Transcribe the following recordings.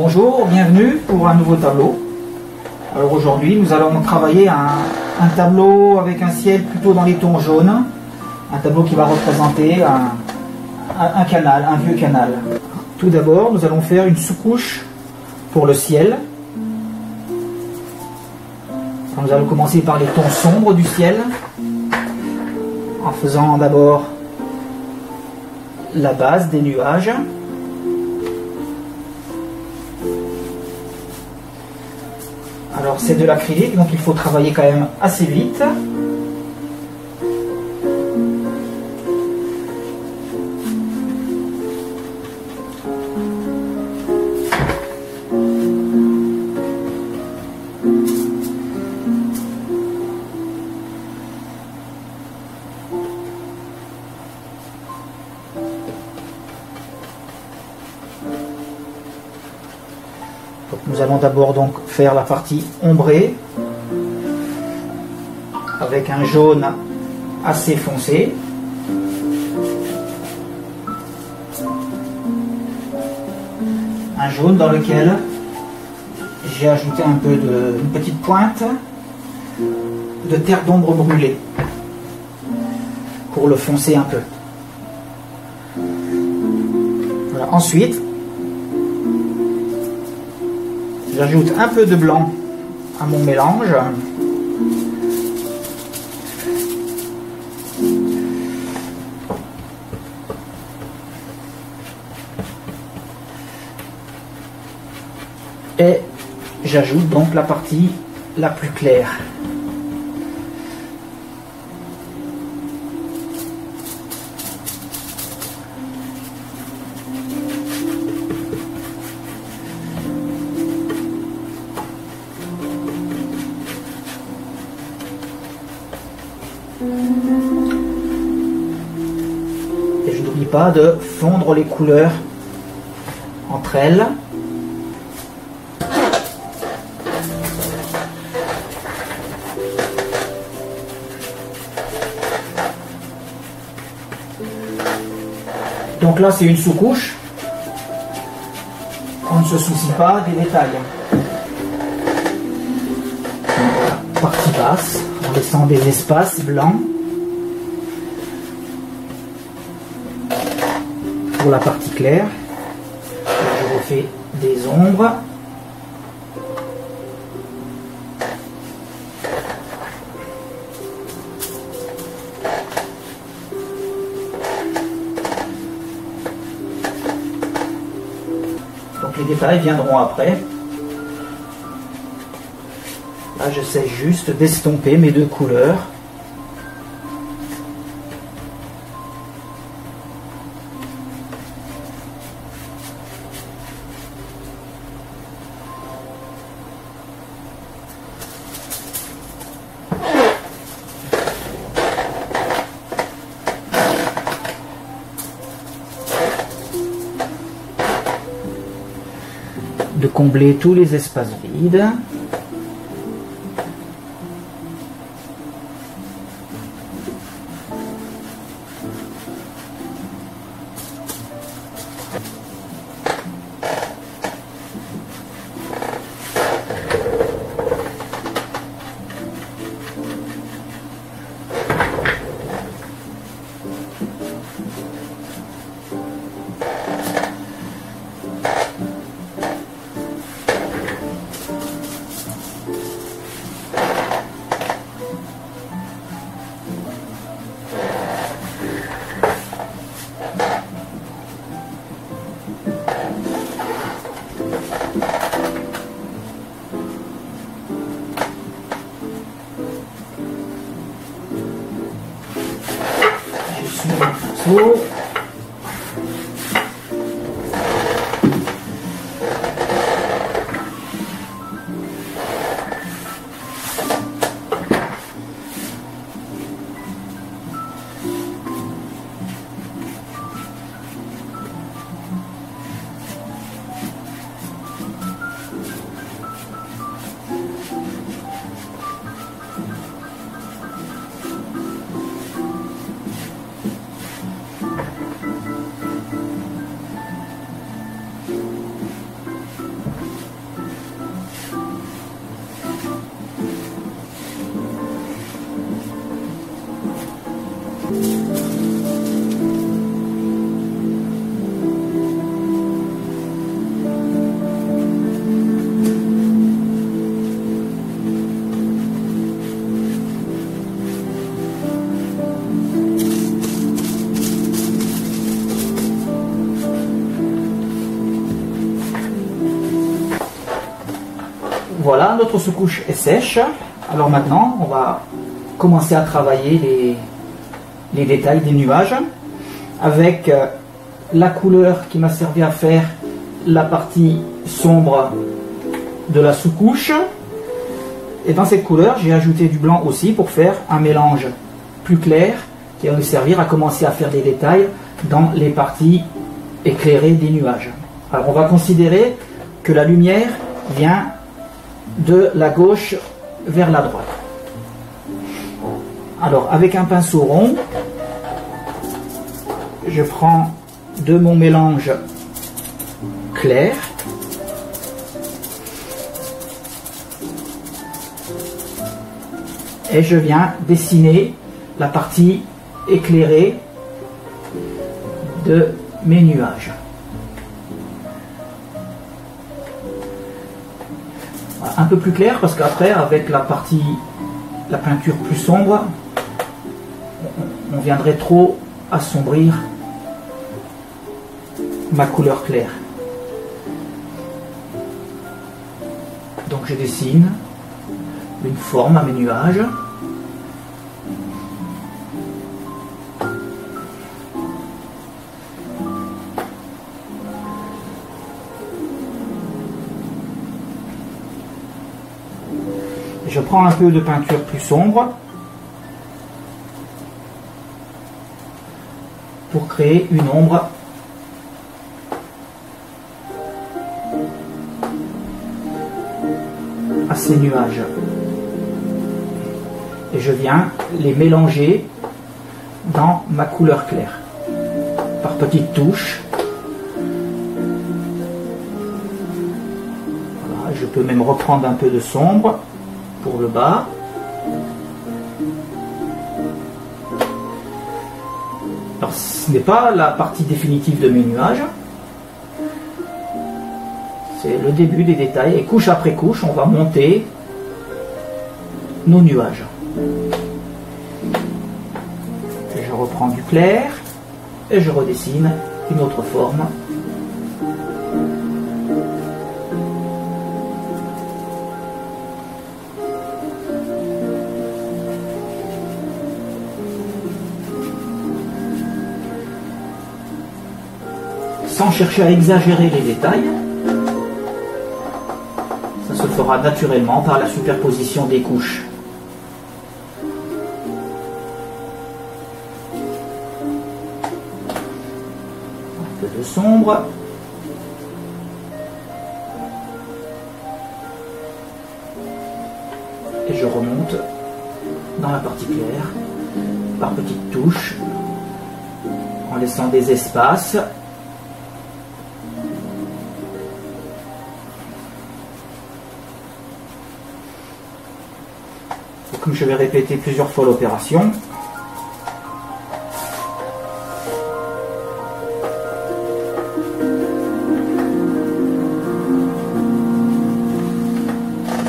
Bonjour, bienvenue pour un nouveau tableau. Alors aujourd'hui nous allons travailler un tableau avec un ciel plutôt dans les tons jaunes. Un tableau qui va représenter un canal, un vieux canal. Tout d'abord nous allons faire une sous-couche pour le ciel. Nous allons commencer par les tons sombres du ciel, en faisant d'abord la base des nuages. Alors c'est de l'acrylique, donc il faut travailler quand même assez vite. Donc nous allons d'abord donc faire la partie ombrée avec un jaune assez foncé. Un jaune dans lequel j'ai ajouté un peu une petite pointe de terre d'ombre brûlée pour le foncer un peu. Voilà. Ensuite, j'ajoute un peu de blanc à mon mélange. Et j'ajoute donc la partie la plus claire. Et je n'oublie pas de fondre les couleurs entre elles. Donc là c'est une sous-couche. On ne se soucie pas des détails. Partie basse, en laissant des espaces blancs. Pour la partie claire, je refais des ombres. Donc les détails viendront après. Là, j'essaie juste d'estomper mes deux couleurs. De combler tous les espaces vides. Pinceau. Voilà, notre sous-couche est sèche. Alors maintenant, on va commencer à travailler les détails des nuages avec la couleur qui m'a servi à faire la partie sombre de la sous-couche. Et dans cette couleur, j'ai ajouté du blanc aussi pour faire un mélange plus clair qui va nous servir à commencer à faire des détails dans les parties éclairées des nuages. Alors on va considérer que la lumière vient de la gauche vers la droite. Alors avec un pinceau rond, je prends de mon mélange clair et je viens dessiner la partie éclairée de mes nuages. Voilà, un peu plus clair parce qu'après avec la peinture plus sombre, on viendrait trop assombrir ma couleur claire. Donc je dessine une forme à mes nuages. Je prends un peu de peinture plus sombre pour créer une ombre à ces nuages. Et je viens les mélanger dans ma couleur claire par petites touches. Voilà, je peux même reprendre un peu de sombre pour le bas. Alors ce n'est pas la partie définitive de mes nuages, c'est le début des détails, et couche après couche on va monter nos nuages. Et je reprends du clair et je redessine une autre forme. Sans chercher à exagérer les détails, ça se fera naturellement par la superposition des couches. Un peu de sombre. Et je remonte dans la partie claire par petites touches en laissant des espaces. Comme je vais répéter plusieurs fois l'opération,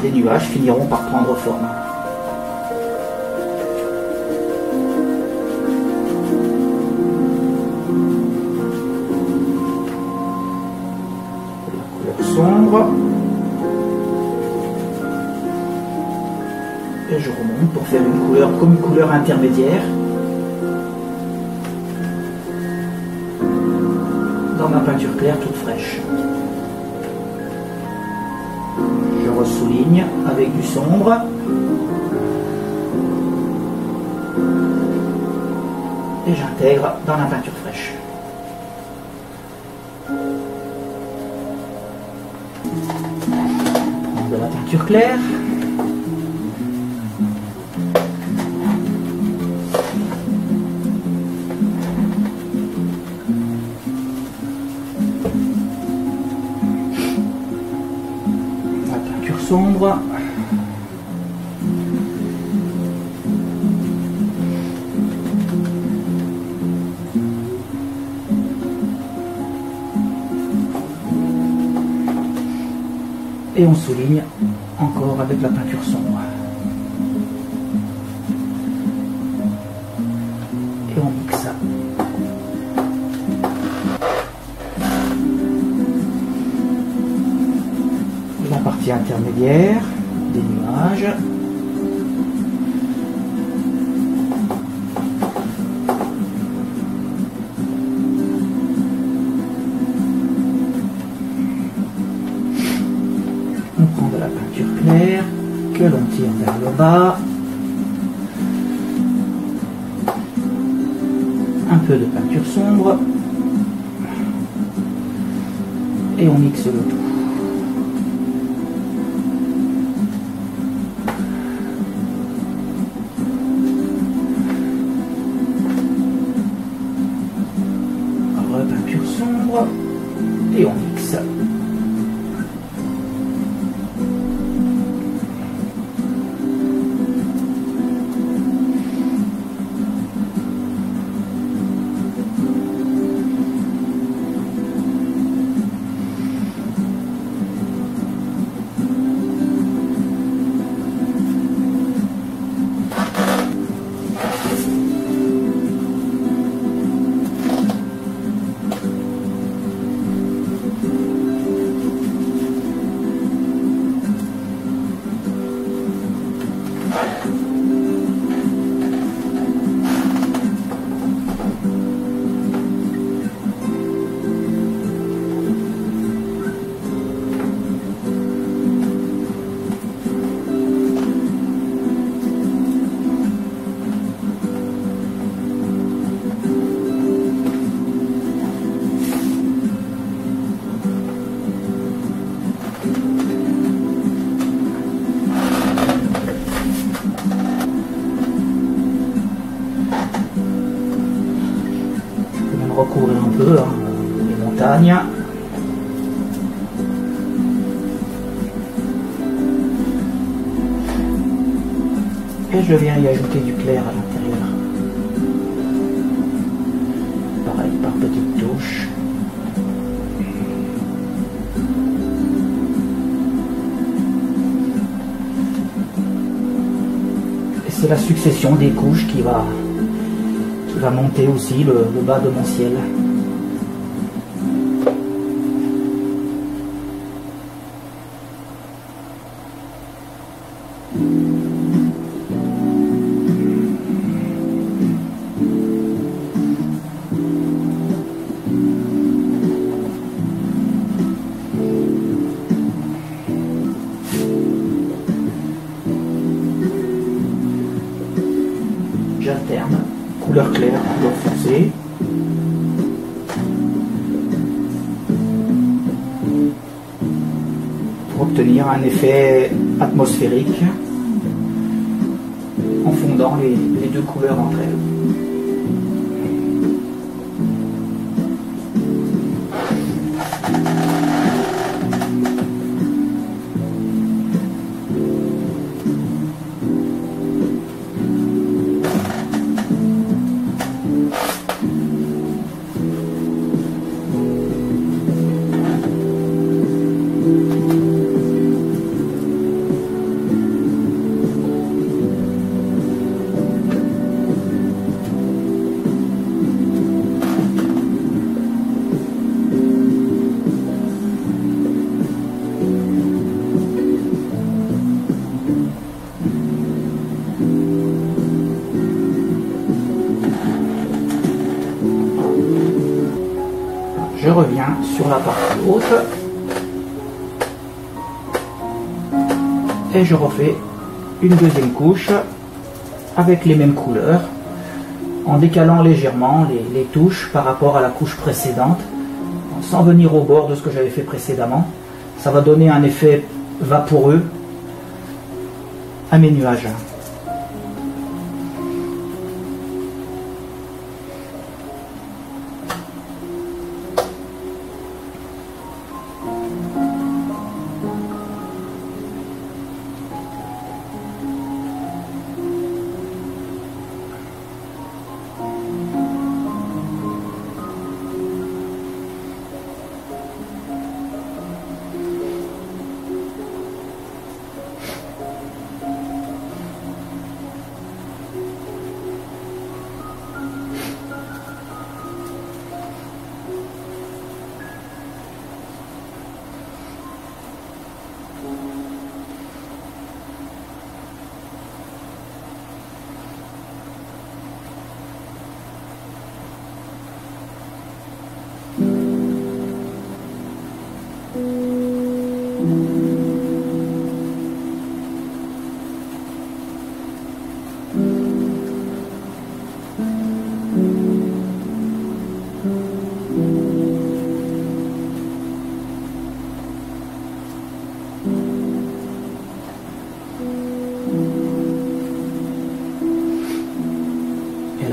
les nuages finiront par prendre forme. La couleur sombre. Et je remonte pour faire une couleur comme une couleur intermédiaire dans ma peinture claire toute fraîche. Je ressouligne avec du sombre et j'intègre dans la peinture fraîche. De la peinture claire. Sombre. Et on souligne encore avec la peinture sombre. Et on mixe ça. La partie intermédiaire des nuages. On prend de la peinture claire que l'on tire vers le bas. Un peu de peinture sombre. Et on mixe le tout. Repeinture sombre. Et on mixe. Recouvrir un peu les montagnes. Et je viens y ajouter du clair à l'intérieur. Pareil, par petites touches. Et c'est la succession des couches qui va monter aussi le bas de mon ciel. J'alterne couleur claire, couleur foncée. Pour obtenir un effet atmosphérique en fondant les deux couleurs entre elles. Je reviens sur la partie haute et je refais une deuxième couche avec les mêmes couleurs en décalant légèrement les touches par rapport à la couche précédente sans venir au bord de ce que j'avais fait précédemment. Ça va donner un effet vaporeux à mes nuages.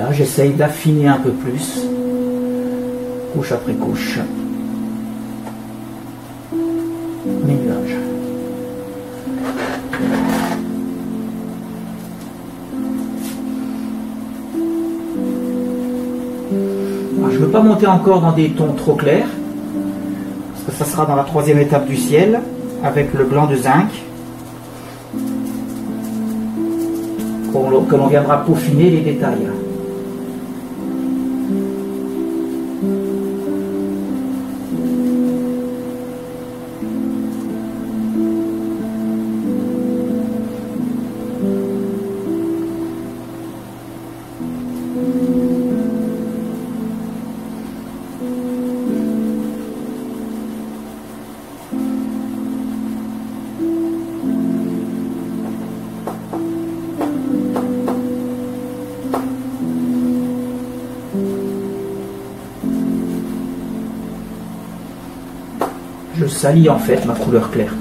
là, j'essaye d'affiner un peu plus, couche après couche, mes nuages. Alors, je ne veux pas monter encore dans des tons trop clairs, parce que ça sera dans la troisième étape du ciel, avec le blanc de zinc, que l'on viendra peaufiner les détails. Je salis en fait ma couleur claire.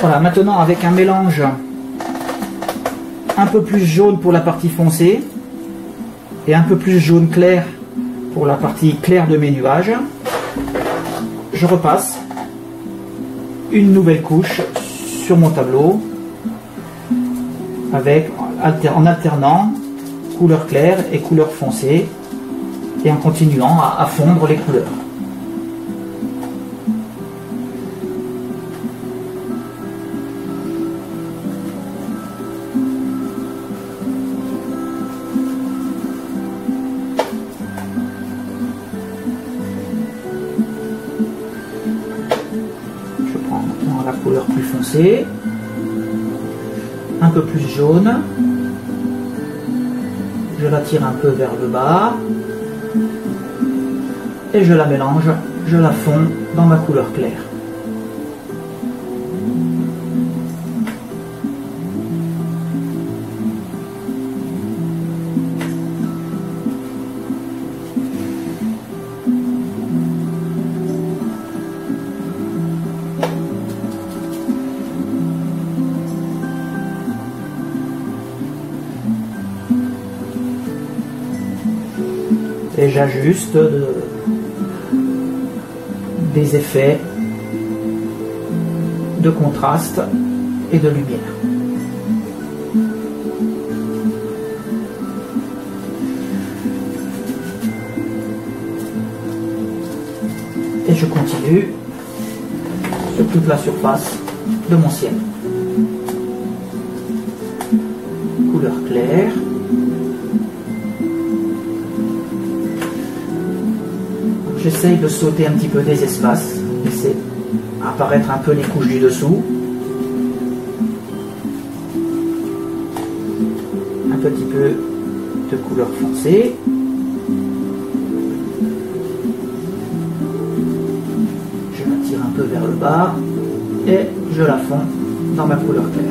Voilà, maintenant avec un mélange un peu plus jaune pour la partie foncée et un peu plus jaune clair pour la partie claire de mes nuages, je repasse une nouvelle couche sur mon tableau avec, en alternant couleur claire et couleur foncée et en continuant à fondre les couleurs. La couleur plus foncée, un peu plus jaune, je la tire un peu vers le bas et je la mélange, je la fonds dans ma couleur claire. Et j'ajuste des effets de contraste et de lumière. Et je continue sur toute la surface de mon ciel. Couleur claire. J'essaye de sauter un petit peu des espaces, laisser apparaître un peu les couches du dessous. Un petit peu de couleur foncée. Je la tire un peu vers le bas et je la fonds dans ma couleur claire.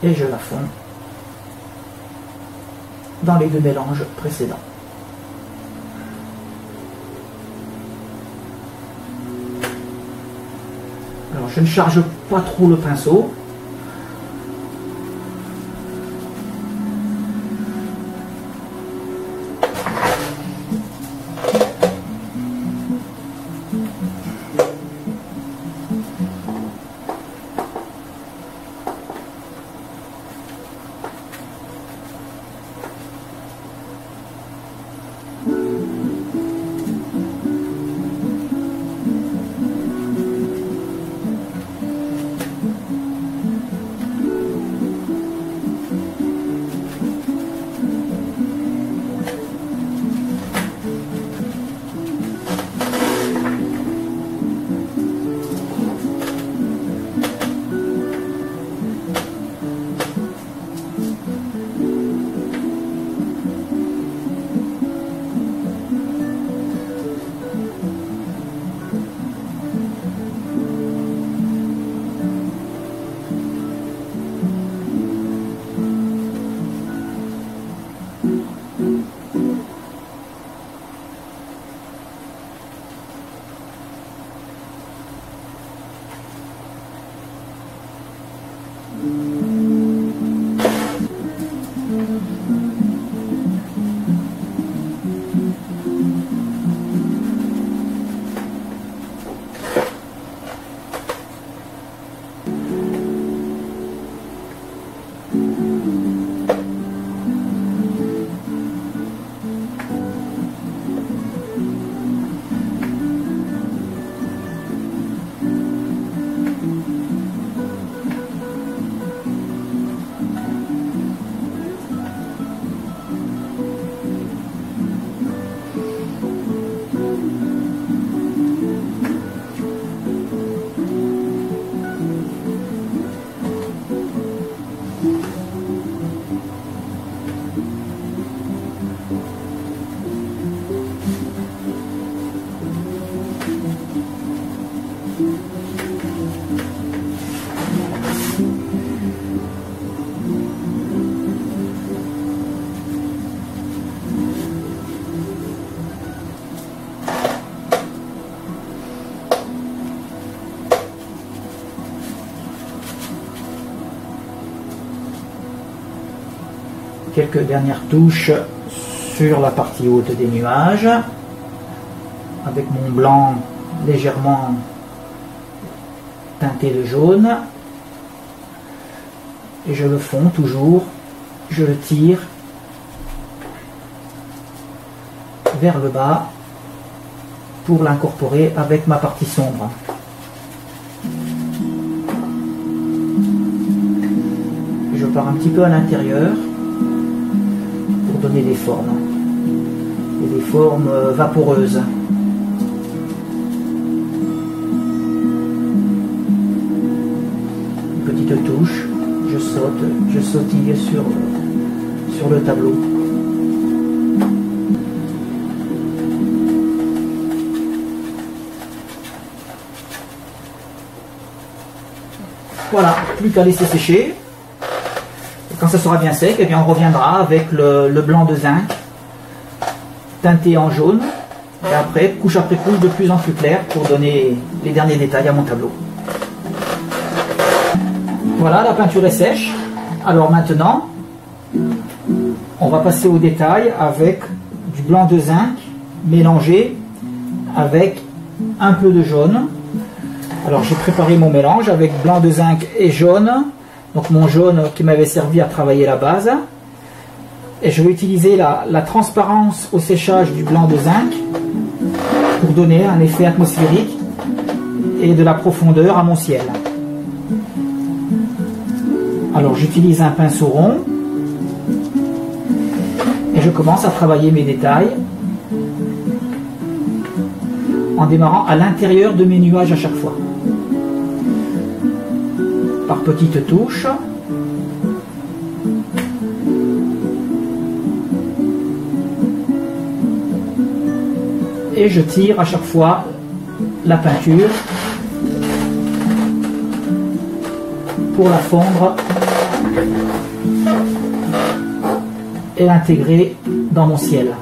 Et je la fonds dans les deux mélanges précédents. Alors je ne charge pas trop le pinceau. Quelques dernières touches sur la partie haute des nuages avec mon blanc légèrement teinté de jaune, et je le fonds toujours, je le tire vers le bas pour l'incorporer avec ma partie sombre. Je pars un petit peu à l'intérieur pour donner des formes, et des formes vaporeuses. Une petite touche, je sautille sur le tableau. Voilà, plus qu'à laisser sécher. Et quand ça sera bien sec, eh bien on reviendra avec le blanc de zinc teinté en jaune, et après couche de plus en plus clair pour donner les derniers détails à mon tableau. Voilà, la peinture est sèche. Alors maintenant, on va passer au détail avec du blanc de zinc mélangé avec un peu de jaune. Alors j'ai préparé mon mélange avec blanc de zinc et jaune, donc mon jaune qui m'avait servi à travailler la base. Et je vais utiliser la transparence au séchage du blanc de zinc pour donner un effet atmosphérique et de la profondeur à mon ciel. Alors j'utilise un pinceau rond et je commence à travailler mes détails en démarrant à l'intérieur de mes nuages à chaque fois, par petites touches. Et je tire à chaque fois la peinture pour la fondre et l'intégrer dans mon ciel.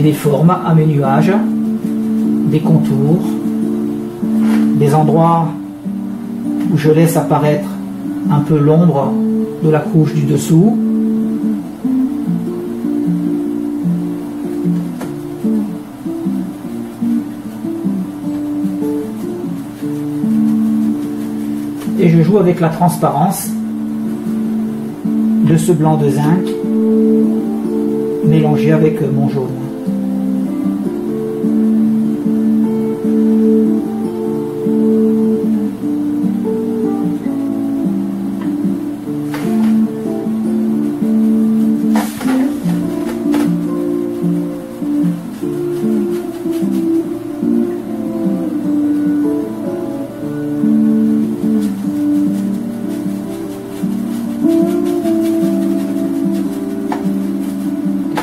des formes à mes nuages, des contours, des endroits où je laisse apparaître un peu l'ombre de la couche du dessous. Et je joue avec la transparence de ce blanc de zinc mélangé avec mon jaune.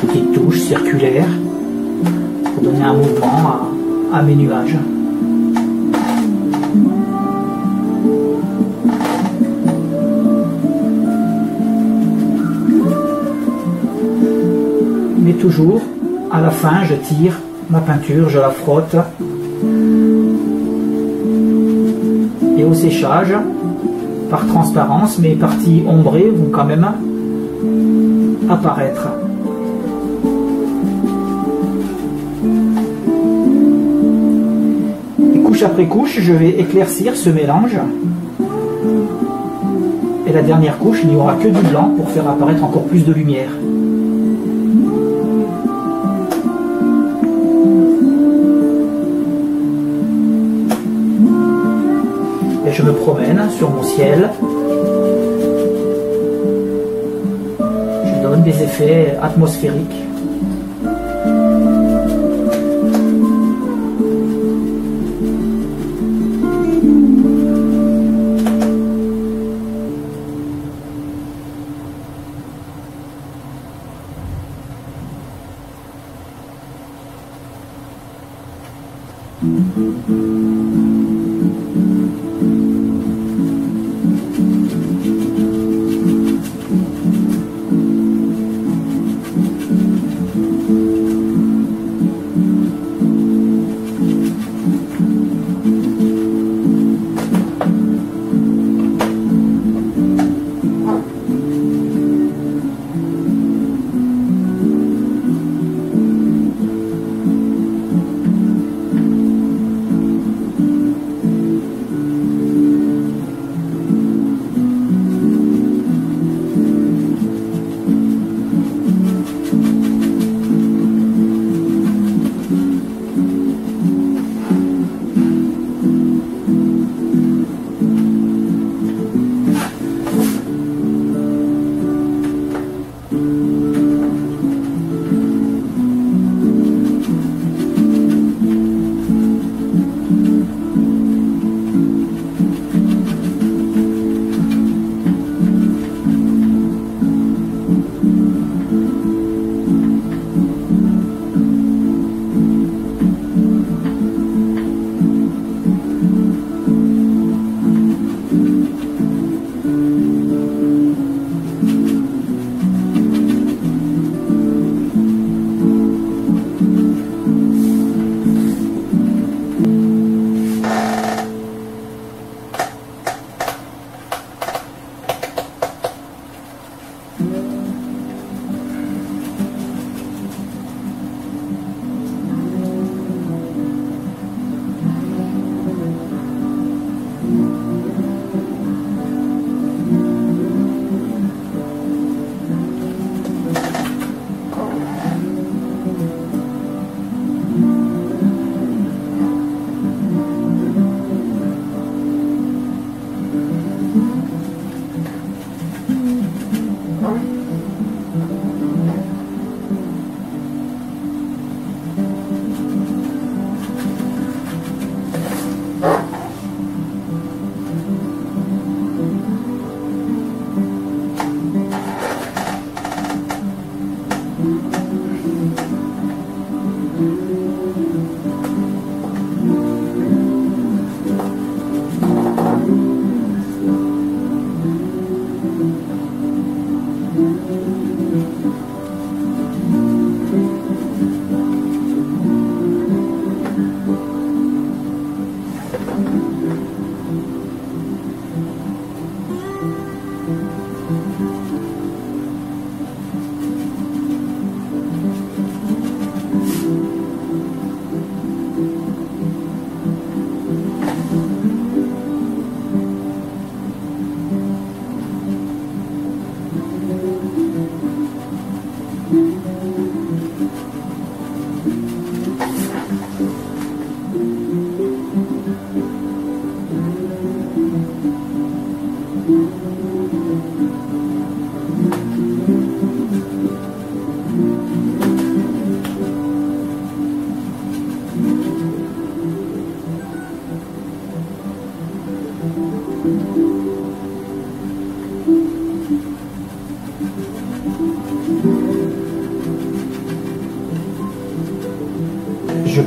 Petite touche circulaire pour donner un mouvement à mes nuages. Mais toujours, à la fin, je tire ma peinture, je la frotte. Et au séchage, par transparence, mes parties ombrées vont quand même apparaître. Et couche après couche, je vais éclaircir ce mélange. Et la dernière couche, il n'y aura que du blanc pour faire apparaître encore plus de lumière. Et je me promène sur mon ciel. Je donne des effets atmosphériques.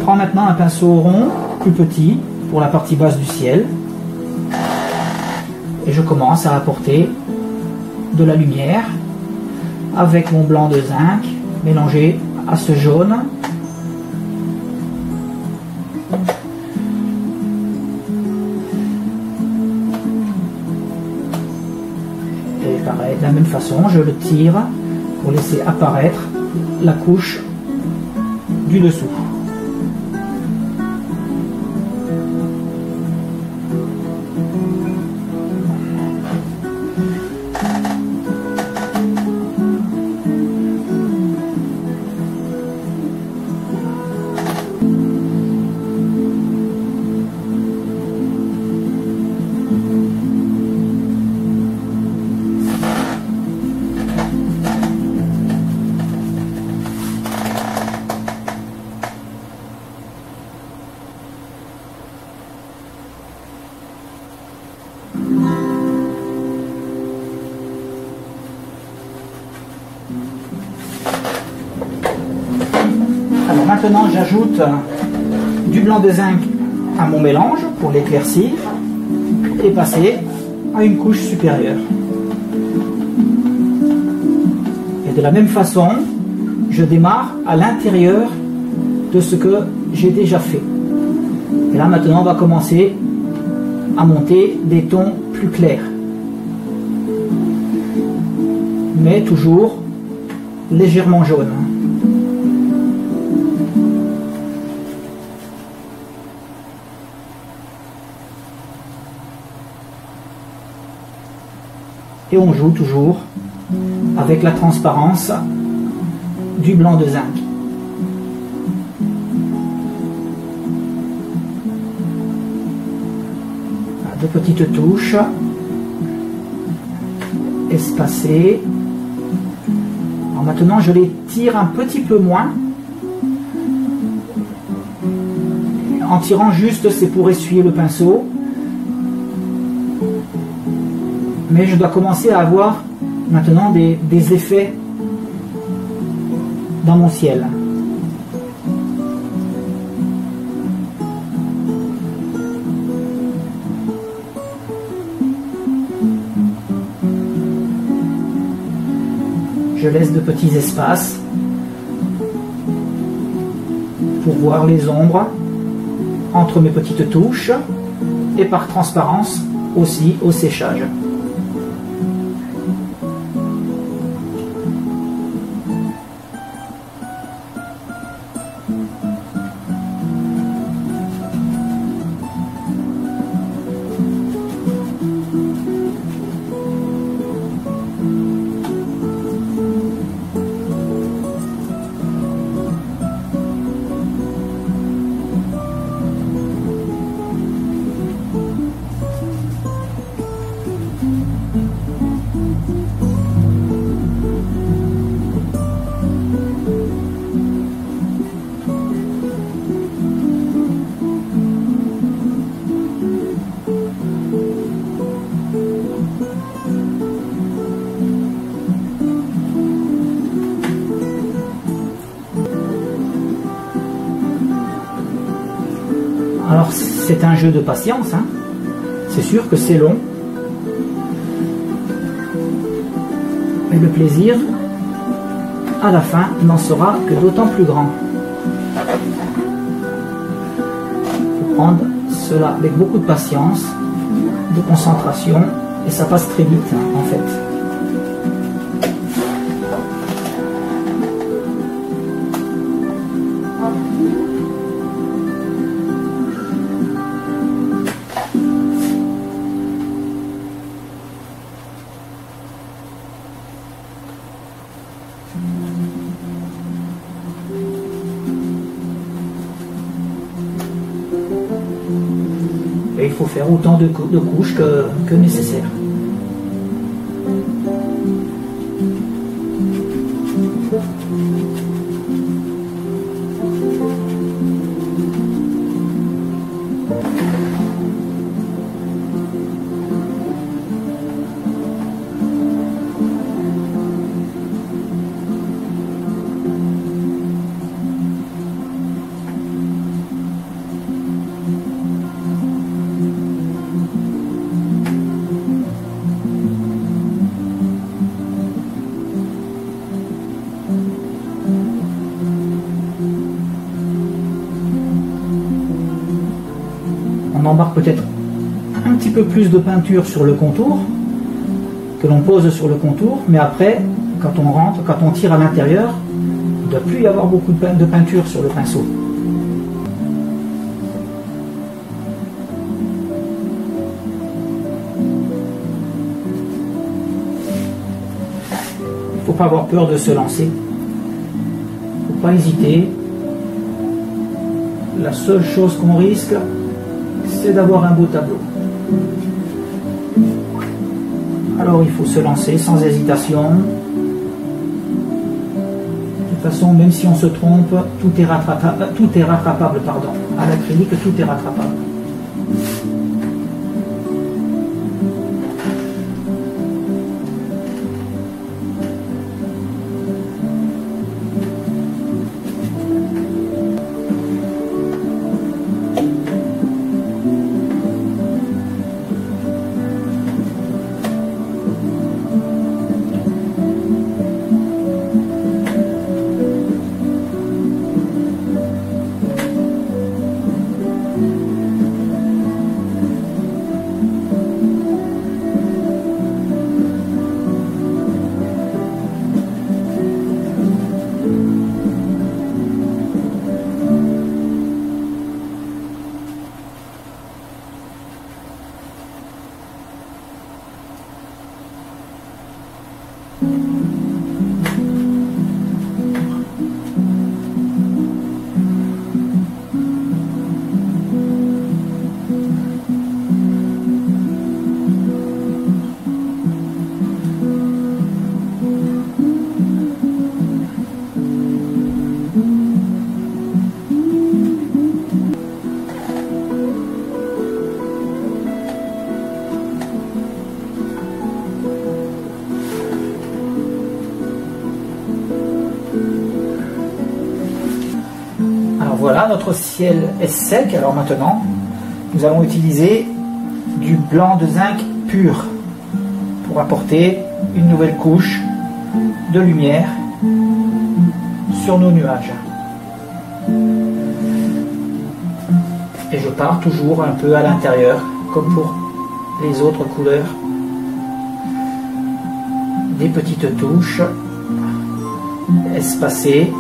prends maintenant un pinceau rond, plus petit, pour la partie basse du ciel. Et je commence à apporter de la lumière avec mon blanc de zinc mélangé à ce jaune. Et pareil, de la même façon, je le tire pour laisser apparaître la couche du dessous. Alors maintenant j'ajoute du blanc de zinc à mon mélange pour l'éclaircir et passer à une couche supérieure. Et de la même façon, je démarre à l'intérieur de ce que j'ai déjà fait. Et là maintenant on va commencer à monter des tons plus clairs. Mais toujours légèrement jaune. Et on joue toujours avec la transparence du blanc de zinc. De petites touches espacées. Alors maintenant je les tire un petit peu moins. En tirant juste, c'est pour essuyer le pinceau. Mais je dois commencer à avoir maintenant des effets dans mon ciel. Je laisse de petits espaces pour voir les ombres entre mes petites touches et par transparence aussi au séchage. Alors c'est un jeu de patience, hein. C'est sûr que c'est long, mais le plaisir à la fin n'en sera que d'autant plus grand. Il faut prendre cela avec beaucoup de patience, de concentration, et ça passe très vite, hein, en fait. Et il faut faire autant de couches que nécessaire. On embarque peut-être un petit peu plus de peinture sur le contour, que l'on pose sur le contour, mais après, quand on rentre, quand on tire à l'intérieur, il ne doit plus y avoir beaucoup de peinture sur le pinceau. Il ne faut pas avoir peur de se lancer. Il ne faut pas hésiter. La seule chose qu'on risque, c'est d'avoir un beau tableau. Alors il faut se lancer sans hésitation. De toute façon, même si on se trompe, tout est rattrapable, pardon. À l'acrylique, tout est rattrapable. Voilà, notre ciel est sec. Alors maintenant, nous allons utiliser du blanc de zinc pur pour apporter une nouvelle couche de lumière sur nos nuages. Et je pars toujours un peu à l'intérieur, comme pour les autres couleurs. Des petites touches espacées.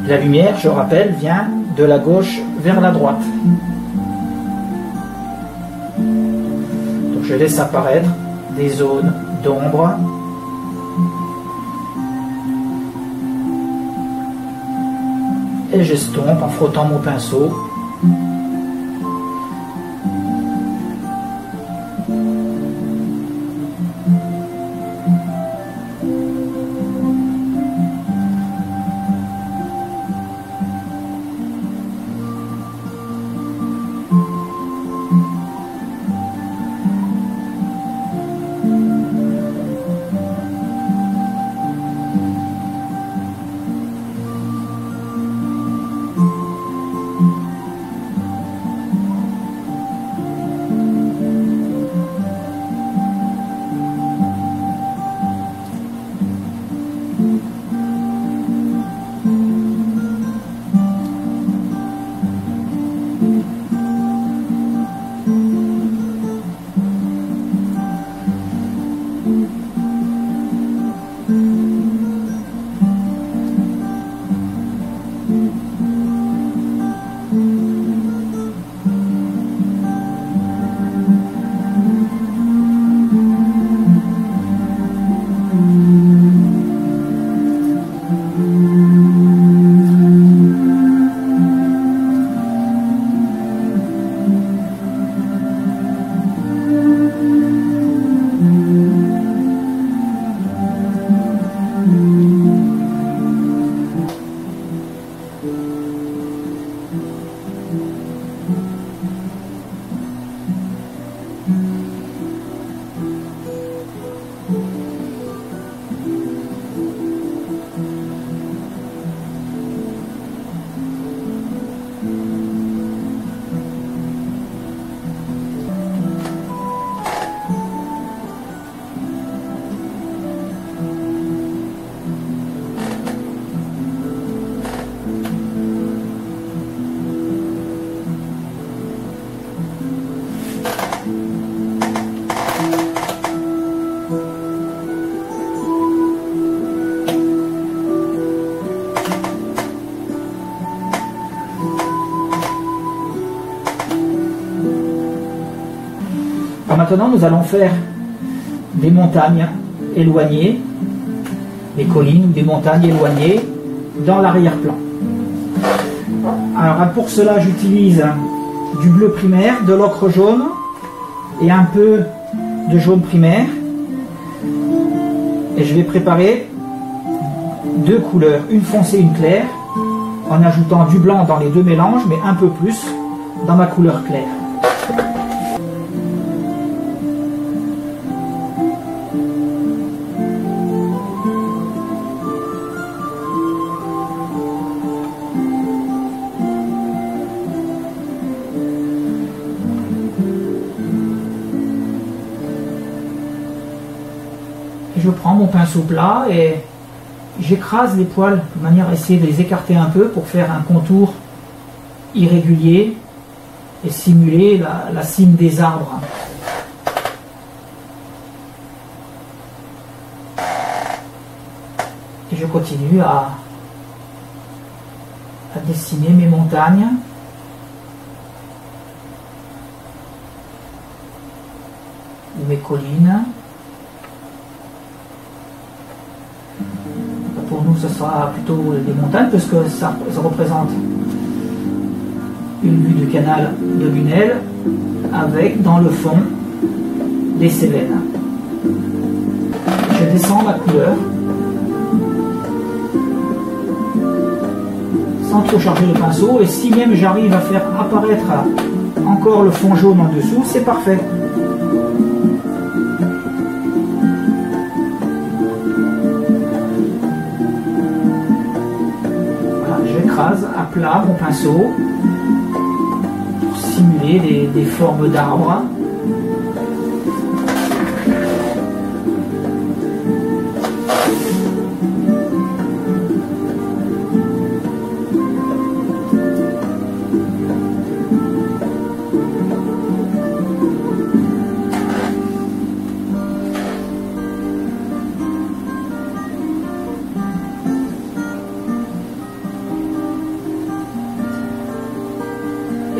La lumière, je rappelle, vient de la gauche vers la droite. Donc je laisse apparaître des zones d'ombre. Et j'estompe en frottant mon pinceau. Maintenant, nous allons faire des montagnes éloignées, des collines ou des montagnes éloignées dans l'arrière-plan. Alors pour cela, j'utilise du bleu primaire, de l'ocre jaune et un peu de jaune primaire. Et je vais préparer deux couleurs, une foncée et une claire, en ajoutant du blanc dans les deux mélanges, mais un peu plus dans ma couleur claire. Je prends mon pinceau plat et j'écrase les poils de manière à essayer de les écarter un peu pour faire un contour irrégulier et simuler la cime des arbres. Et je continue à dessiner mes montagnes. Ou mes collines. Pour nous, ce sera plutôt des montagnes, parce que ça représente une vue du canal de Lunel, avec dans le fond les Cévennes. Je descends ma couleur, sans trop charger le pinceau, et si même j'arrive à faire apparaître encore le fond jaune en dessous, c'est parfait. À plat mon pinceau pour simuler des formes d'arbres.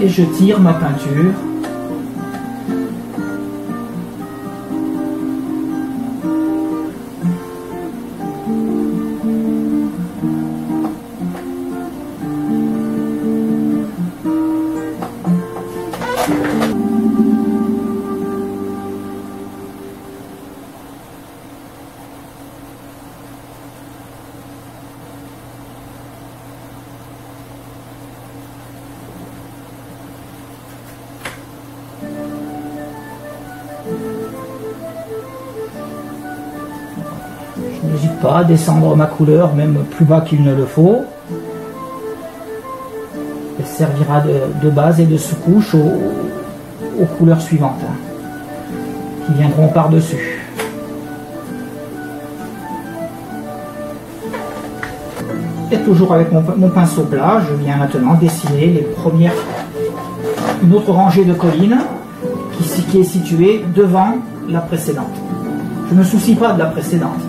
Et je tire ma peinture. Je n'hésite pas à descendre ma couleur même plus bas qu'il ne le faut. Elle servira de base et de sous-couche aux couleurs suivantes qui viendront par-dessus. Et toujours avec mon pinceau plat, je viens maintenant dessiner une autre rangée de collines qui est située devant la précédente. Je ne me soucie pas de la précédente.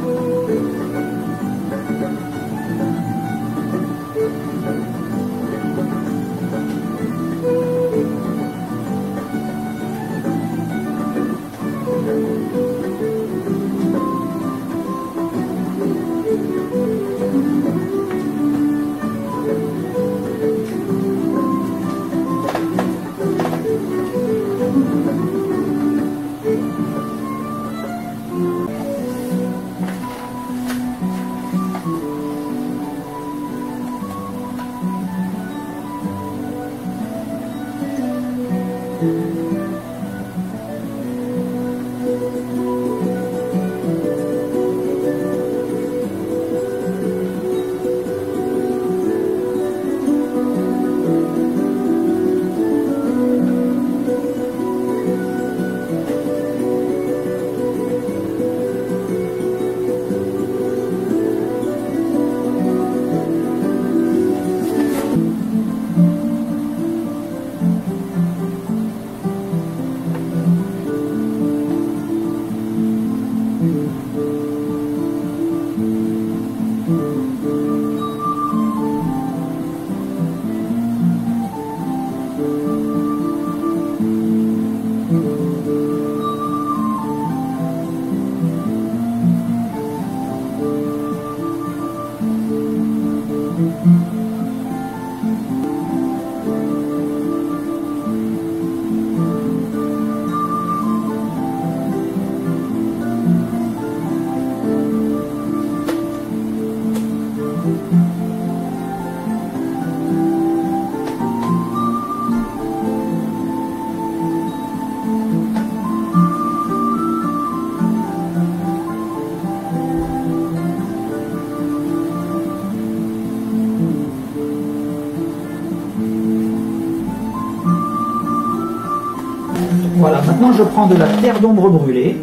Voilà, maintenant je prends de la terre d'ombre brûlée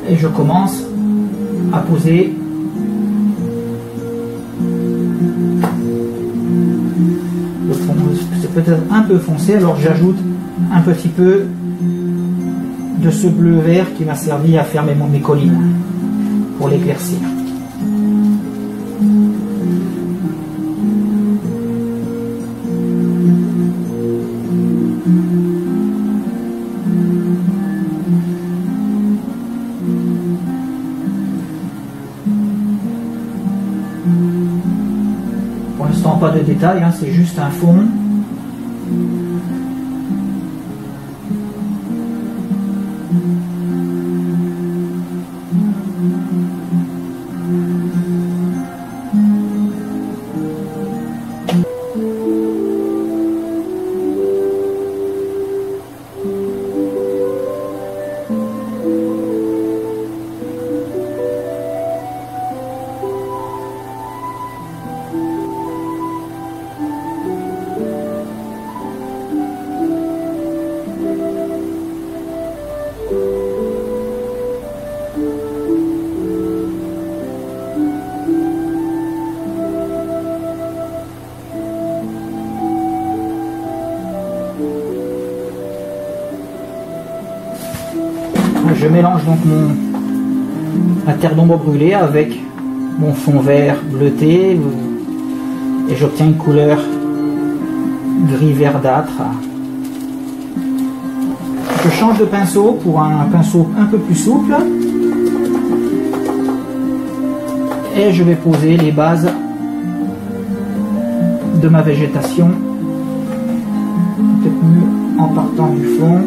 et je commence à poser le fond. C'est peut-être un peu foncé, alors j'ajoute un petit peu de ce bleu vert qui m'a servi à faire mes collines pour l'éclaircir. Pour l'instant, pas de détails, hein, c'est juste un fond. Je mélange donc la terre d'ombre brûlée avec mon fond vert bleuté et j'obtiens une couleur gris verdâtre. Je change de pinceau pour un pinceau un peu plus souple et je vais poser les bases de ma végétation, peut-être mieux en partant du fond.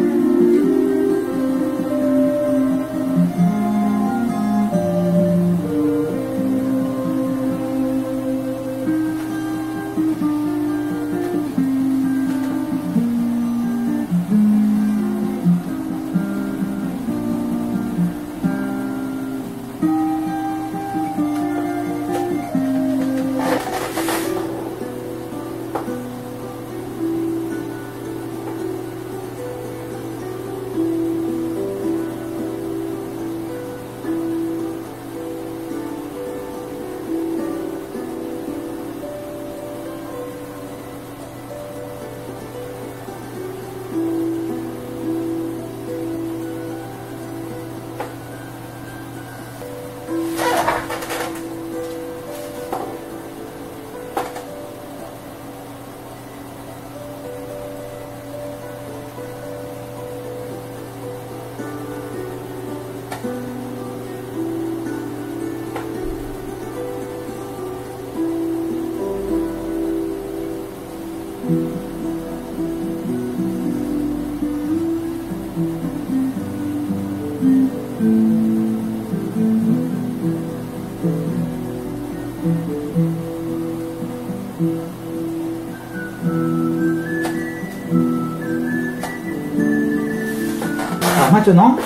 Alors maintenant,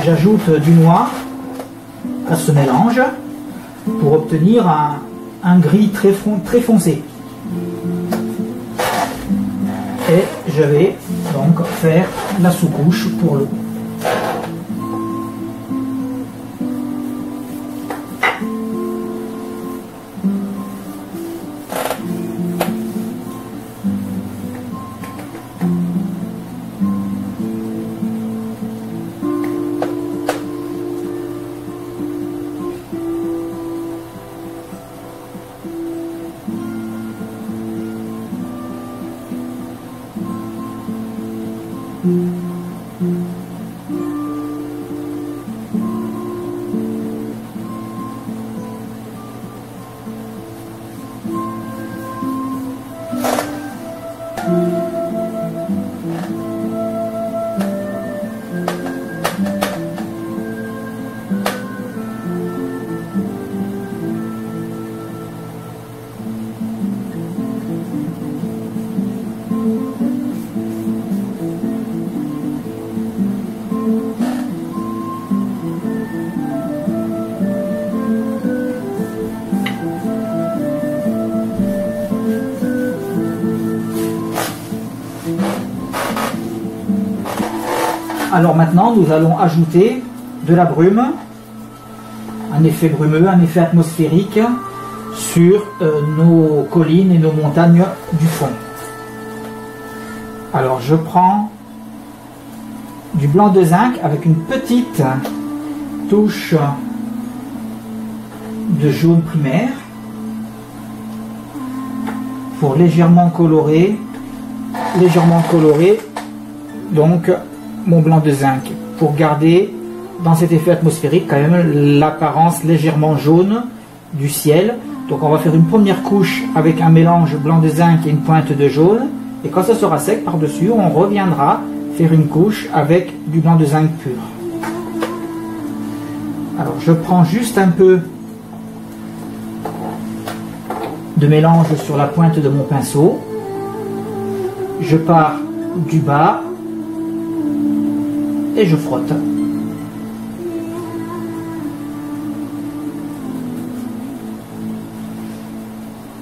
j'ajoute du noir à ce mélange pour obtenir un gris très foncé. Et je vais donc faire la sous-couche pour l'eau. Alors maintenant, nous allons ajouter de la brume, un effet brumeux, un effet atmosphérique sur nos collines et nos montagnes du fond. Alors je prends du blanc de zinc avec une petite touche de jaune primaire pour légèrement colorer donc mon blanc de zinc, pour garder dans cet effet atmosphérique quand même l'apparence légèrement jaune du ciel. Donc on va faire une première couche avec un mélange blanc de zinc et une pointe de jaune, et quand ça sera sec par-dessus, on reviendra faire une couche avec du blanc de zinc pur. Alors je prends juste un peu de mélange sur la pointe de mon pinceau, je pars du bas et je frotte.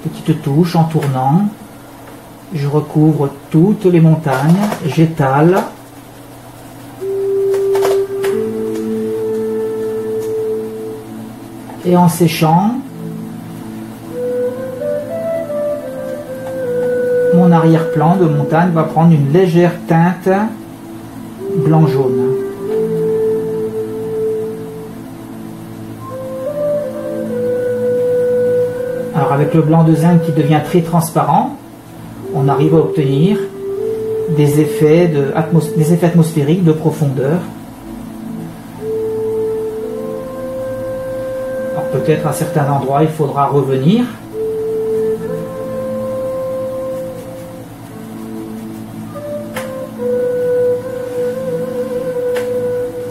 Petite touche en tournant, je recouvre toutes les montagnes, j'étale. Et en séchant, mon arrière-plan de montagne va prendre une légère teinte blanc-jaune. Alors avec le blanc de zinc qui devient très transparent, on arrive à obtenir des effets atmosphériques de profondeur. Alors peut-être à certains endroits il faudra revenir.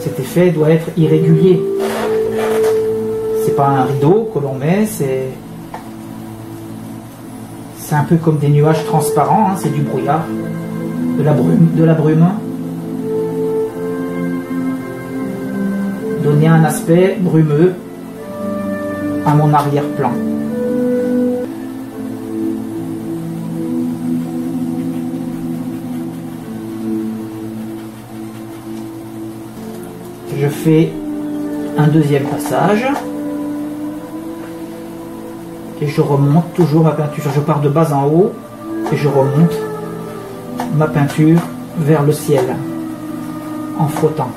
Cet effet doit être irrégulier. C'est pas un rideau que l'on met, c'est un peu comme des nuages transparents, hein, c'est du brouillard, de la brume. Donner un aspect brumeux à mon arrière-plan. Je fais un deuxième passage. Et je remonte toujours ma peinture. Je pars de bas en haut et je remonte ma peinture vers le ciel en frottant.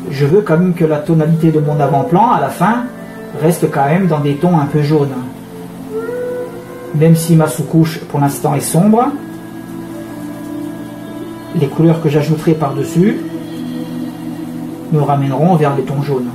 Je veux quand même que la tonalité de mon avant-plan à la fin reste quand même dans des tons un peu jaunes. Même si ma sous-couche pour l'instant est sombre, les couleurs que j'ajouterai par-dessus me ramèneront vers les tons jaunes.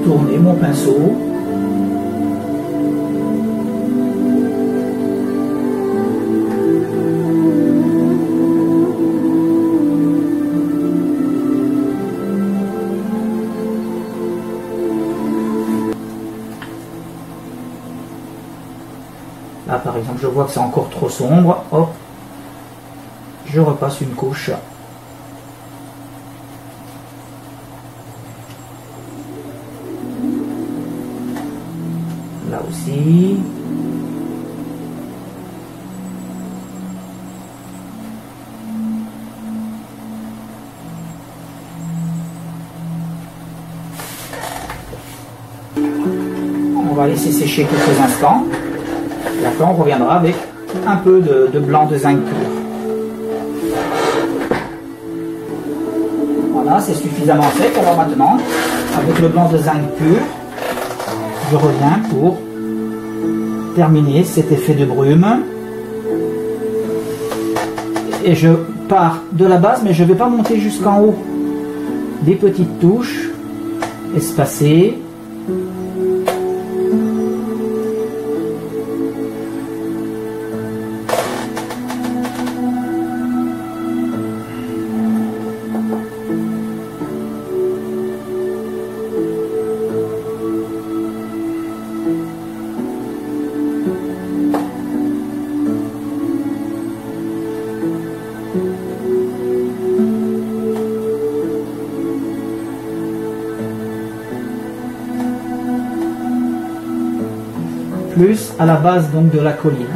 Tourner mon pinceau. Là par exemple je vois que c'est encore trop sombre, hop, je repasse une couche. Là aussi. On va laisser sécher quelques instants. Et après on reviendra avec un peu de blanc de zinc pur. Voilà, c'est suffisamment sec. Alors maintenant, avec le blanc de zinc pur, je reviens pour terminer cet effet de brume. Et je pars de la base, mais je ne vais pas monter jusqu'en haut. Des petites touches espacées. plus à la base donc de la colline.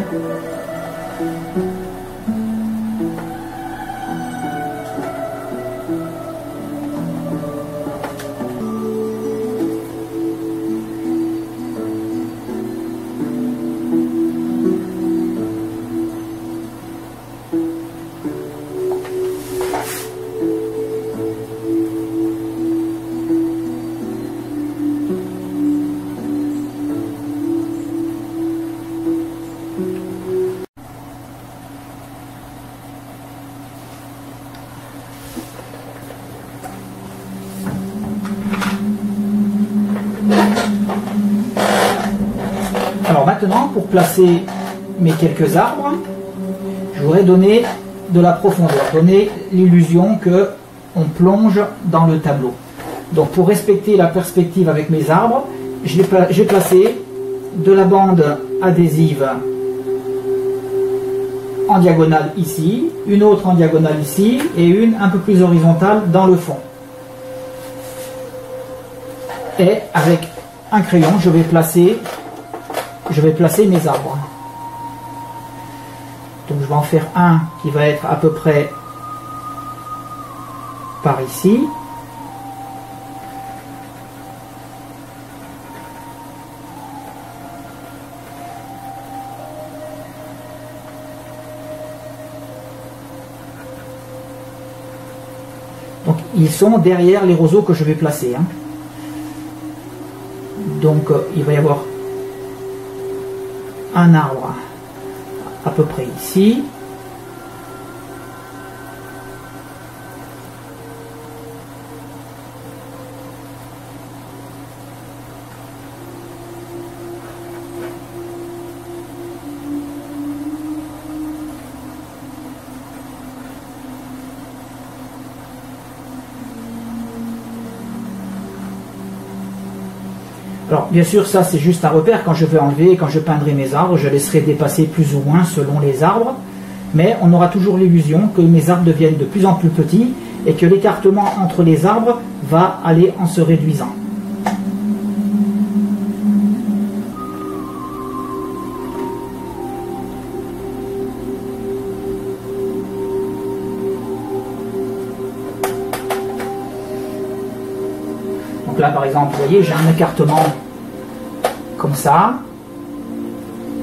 Alors maintenant, pour placer mes quelques arbres, je voudrais donner de la profondeur, donner l'illusion que on plonge dans le tableau. Donc pour respecter la perspective avec mes arbres, j'ai placé de la bande adhésive en diagonale ici, une autre en diagonale ici et une un peu plus horizontale dans le fond. Et avec un crayon, je vais placer mes arbres. Donc je vais en faire un qui va être à peu près par ici. Donc ils sont derrière les roseaux que je vais placer. Donc il va y avoir un arbre à peu près ici. Alors bien sûr ça c'est juste un repère, quand je vais enlever, quand je peindrai mes arbres, je laisserai dépasser plus ou moins selon les arbres, mais on aura toujours l'illusion que mes arbres deviennent de plus en plus petits et que l'écartement entre les arbres va aller en se réduisant. Donc là par exemple, vous voyez, j'ai un écartement comme ça.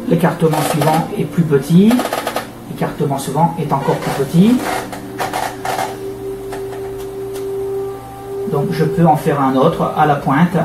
L'écartement suivant est plus petit. L'écartement suivant est encore plus petit. Donc je peux en faire un autre à la pointe.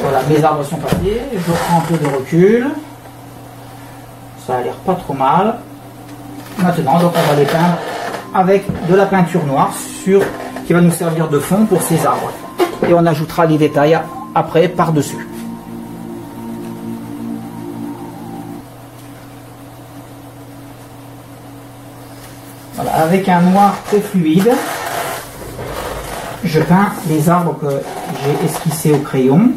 Voilà, mes arbres sont passés, je prends un peu de recul, ça a l'air pas trop mal. Maintenant, donc on va les peindre avec de la peinture noire qui va nous servir de fond pour ces arbres. Et on ajoutera les détails après par-dessus. Voilà, avec un noir très fluide, je peins les arbres que j'ai esquissés au crayon.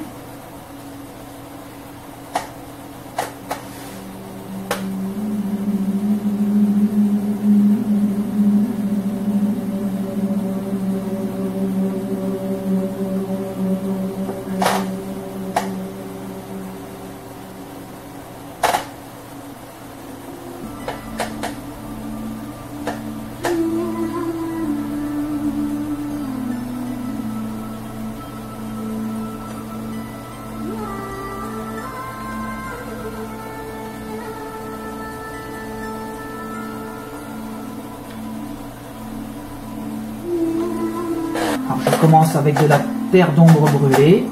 Alors je commence avec de la terre d'ombre brûlée.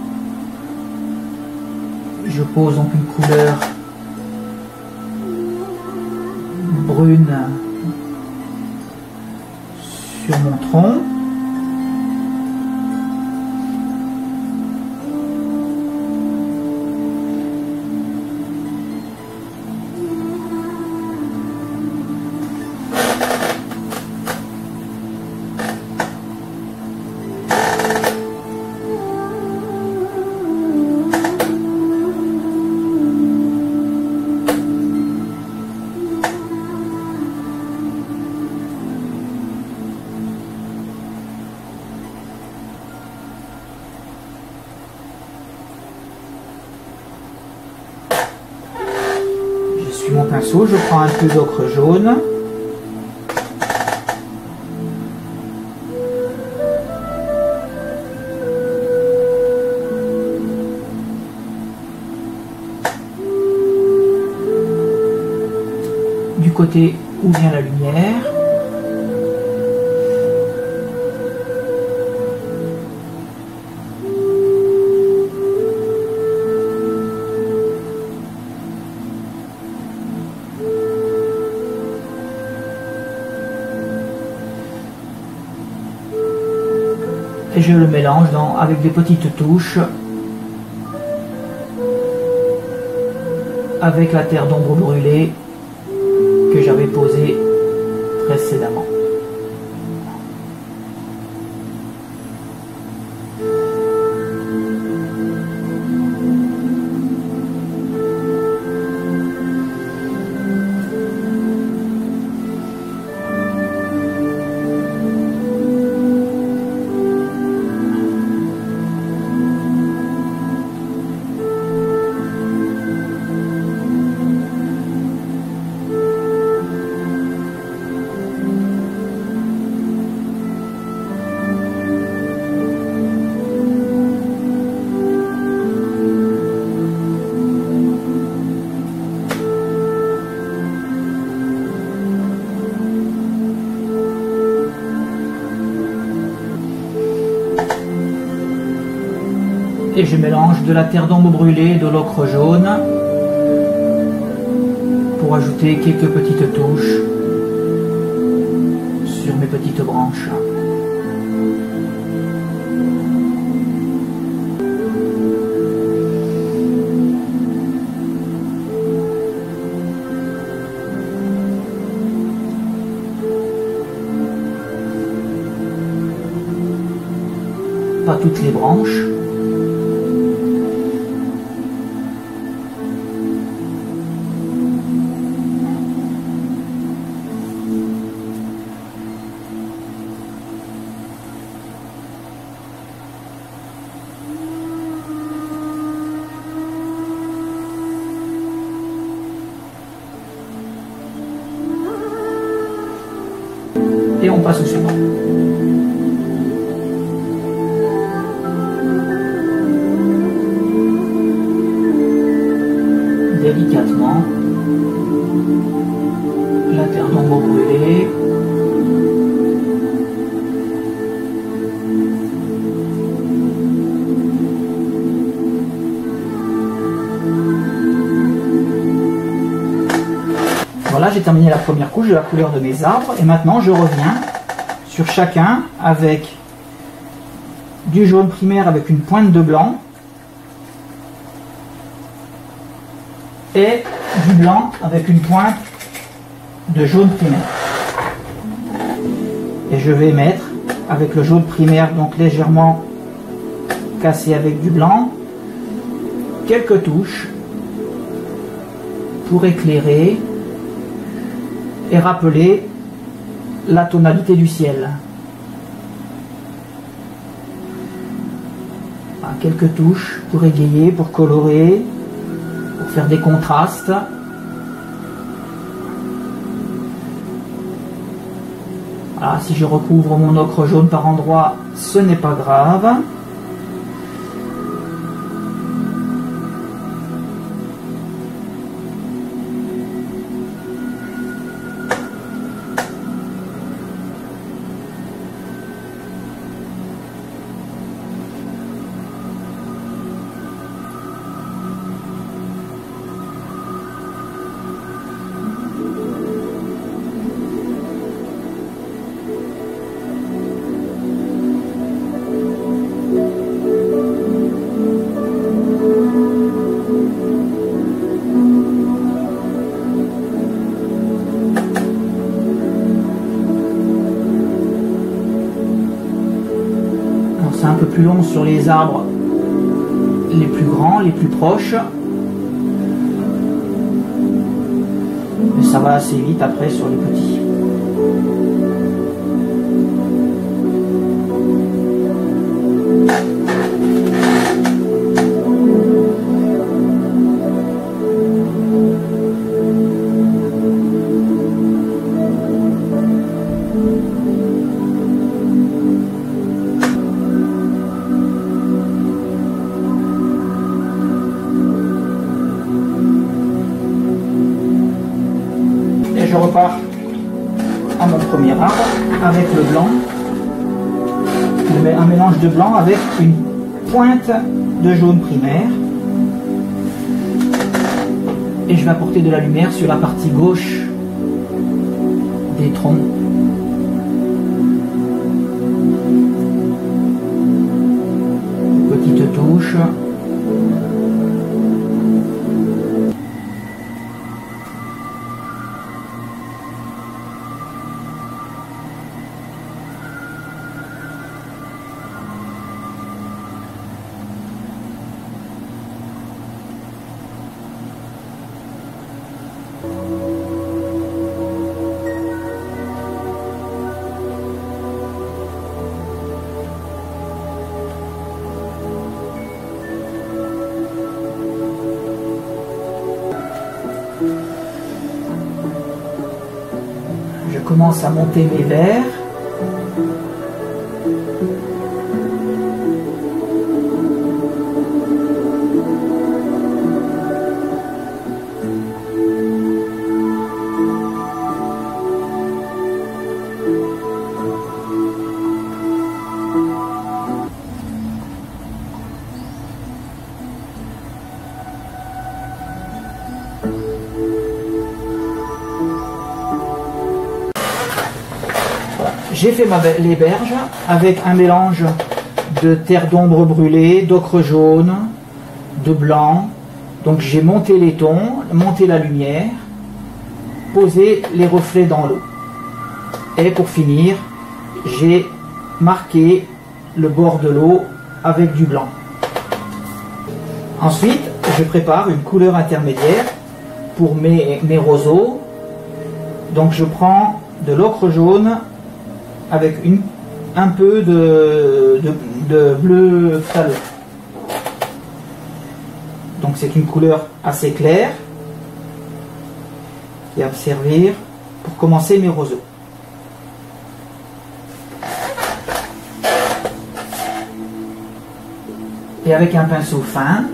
Je pose donc une couleur brune sur mon tronc. mon pinceau, je prends un peu d'ocre jaune. Du côté où vient la lumière. Et je le mélange avec des petites touches avec la terre d'ombre brûlée que j'avais posée précédemment. Et je mélange de la terre d'ombre brûlée et de l'ocre jaune pour ajouter quelques petites touches sur mes petites branches. Pas toutes les branches. Et on passe au suivant. Délicatement, la terre d'ombre brûlée. Voilà, j'ai terminé la première couche de la couleur de mes arbres et maintenant je reviens sur chacun avec du jaune primaire avec une pointe de blanc et du blanc avec une pointe de jaune primaire. Et je vais mettre avec le jaune primaire donc légèrement cassé avec du blanc quelques touches pour éclairer et rappeler la tonalité du ciel. Voilà, quelques touches pour égayer, pour colorer, pour faire des contrastes. Voilà, si je recouvre mon ocre jaune par endroits, ce n'est pas grave. C'est un peu plus long sur les arbres les plus grands, les plus proches. Mais ça va assez vite après sur les petits. je repars à mon premier arbre avec le blanc. Je mets un mélange de blanc avec une pointe de jaune primaire. Et je vais apporter de la lumière sur la partie gauche des troncs. Petite touche. Je commence à monter mes verres. J'ai fait les berges avec un mélange de terre d'ombre brûlée, d'ocre jaune, de blanc. Donc j'ai monté les tons, monté la lumière, posé les reflets dans l'eau. Et pour finir, j'ai marqué le bord de l'eau avec du blanc. Ensuite, je prépare une couleur intermédiaire pour mes roseaux. Donc je prends de l'ocre jaune avec un peu de bleu phthalo. Donc c'est une couleur assez claire qui va me servir pour commencer mes roseaux. Et avec un pinceau fin,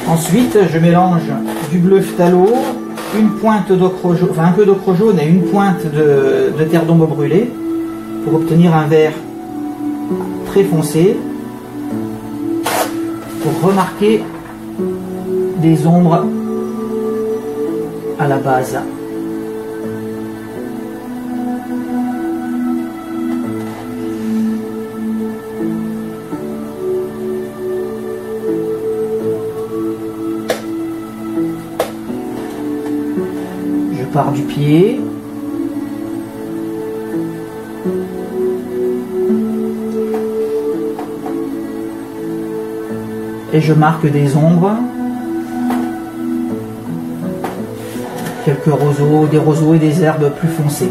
ensuite, je mélange du bleu phthalo, une pointe d'ocre jaune, enfin un peu d'ocre jaune et une pointe de terre d'ombre brûlée pour obtenir un vert très foncé, pour remarquer des ombres à la base. Part du pied, et je marque des ombres, quelques roseaux, des roseaux et des herbes plus foncées.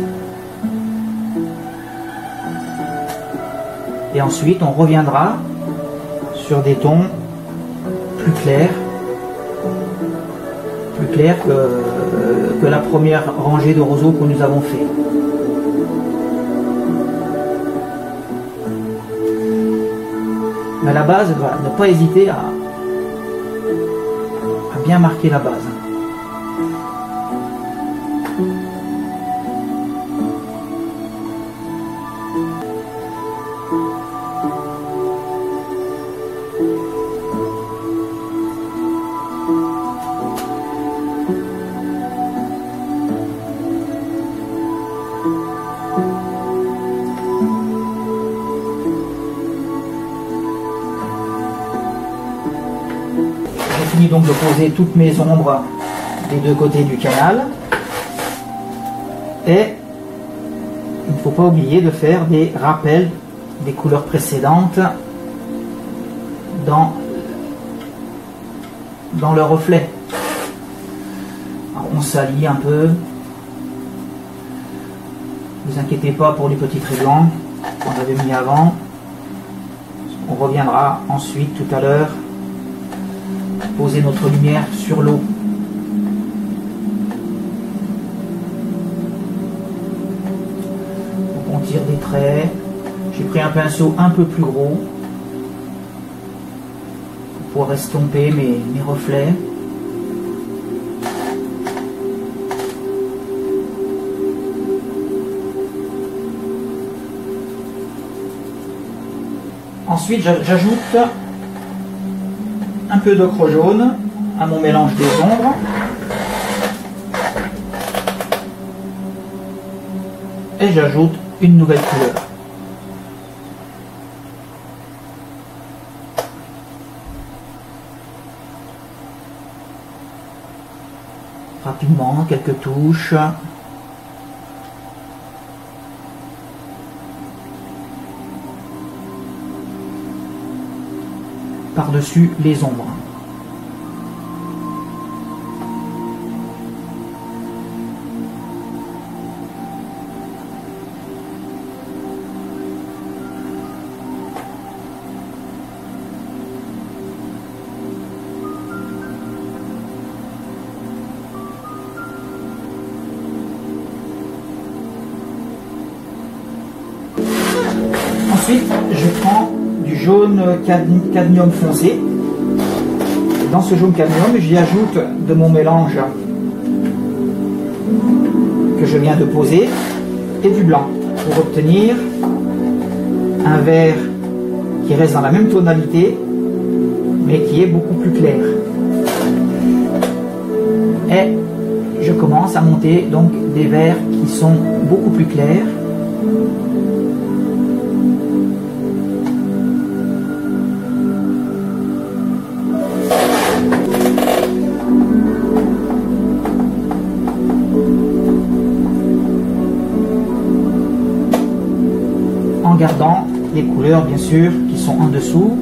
Et ensuite on reviendra sur des tons plus clairs que la première rangée de roseaux que nous avons fait. Mais à la base, voilà, ne pas hésiter à bien marquer la base. Donc de poser toutes mes ombres des deux côtés du canal, et il ne faut pas oublier de faire des rappels des couleurs précédentes dans le reflet. Alors on salit un peu, ne vous inquiétez pas pour les petits traits blancs qu'on avait mis avant, On reviendra ensuite tout à l'heure poser notre lumière sur l'eau. On tire des traits. J'ai pris un pinceau un peu plus gros pour pouvoir estomper mes reflets. Ensuite, j'ajoute un peu d'ocre jaune à mon mélange des ombres. Et j'ajoute une nouvelle couleur. Rapidement, quelques touches. Par-dessus les ombres. Ensuite, je prends du jaune cadmium foncé. Dans ce jaune cadmium, j'y ajoute de mon mélange que je viens de poser et du blanc pour obtenir un vert qui reste dans la même tonalité mais qui est beaucoup plus clair. Et je commence à monter donc des verts qui sont beaucoup plus clairs. En gardant les couleurs bien sûr qui sont en dessous.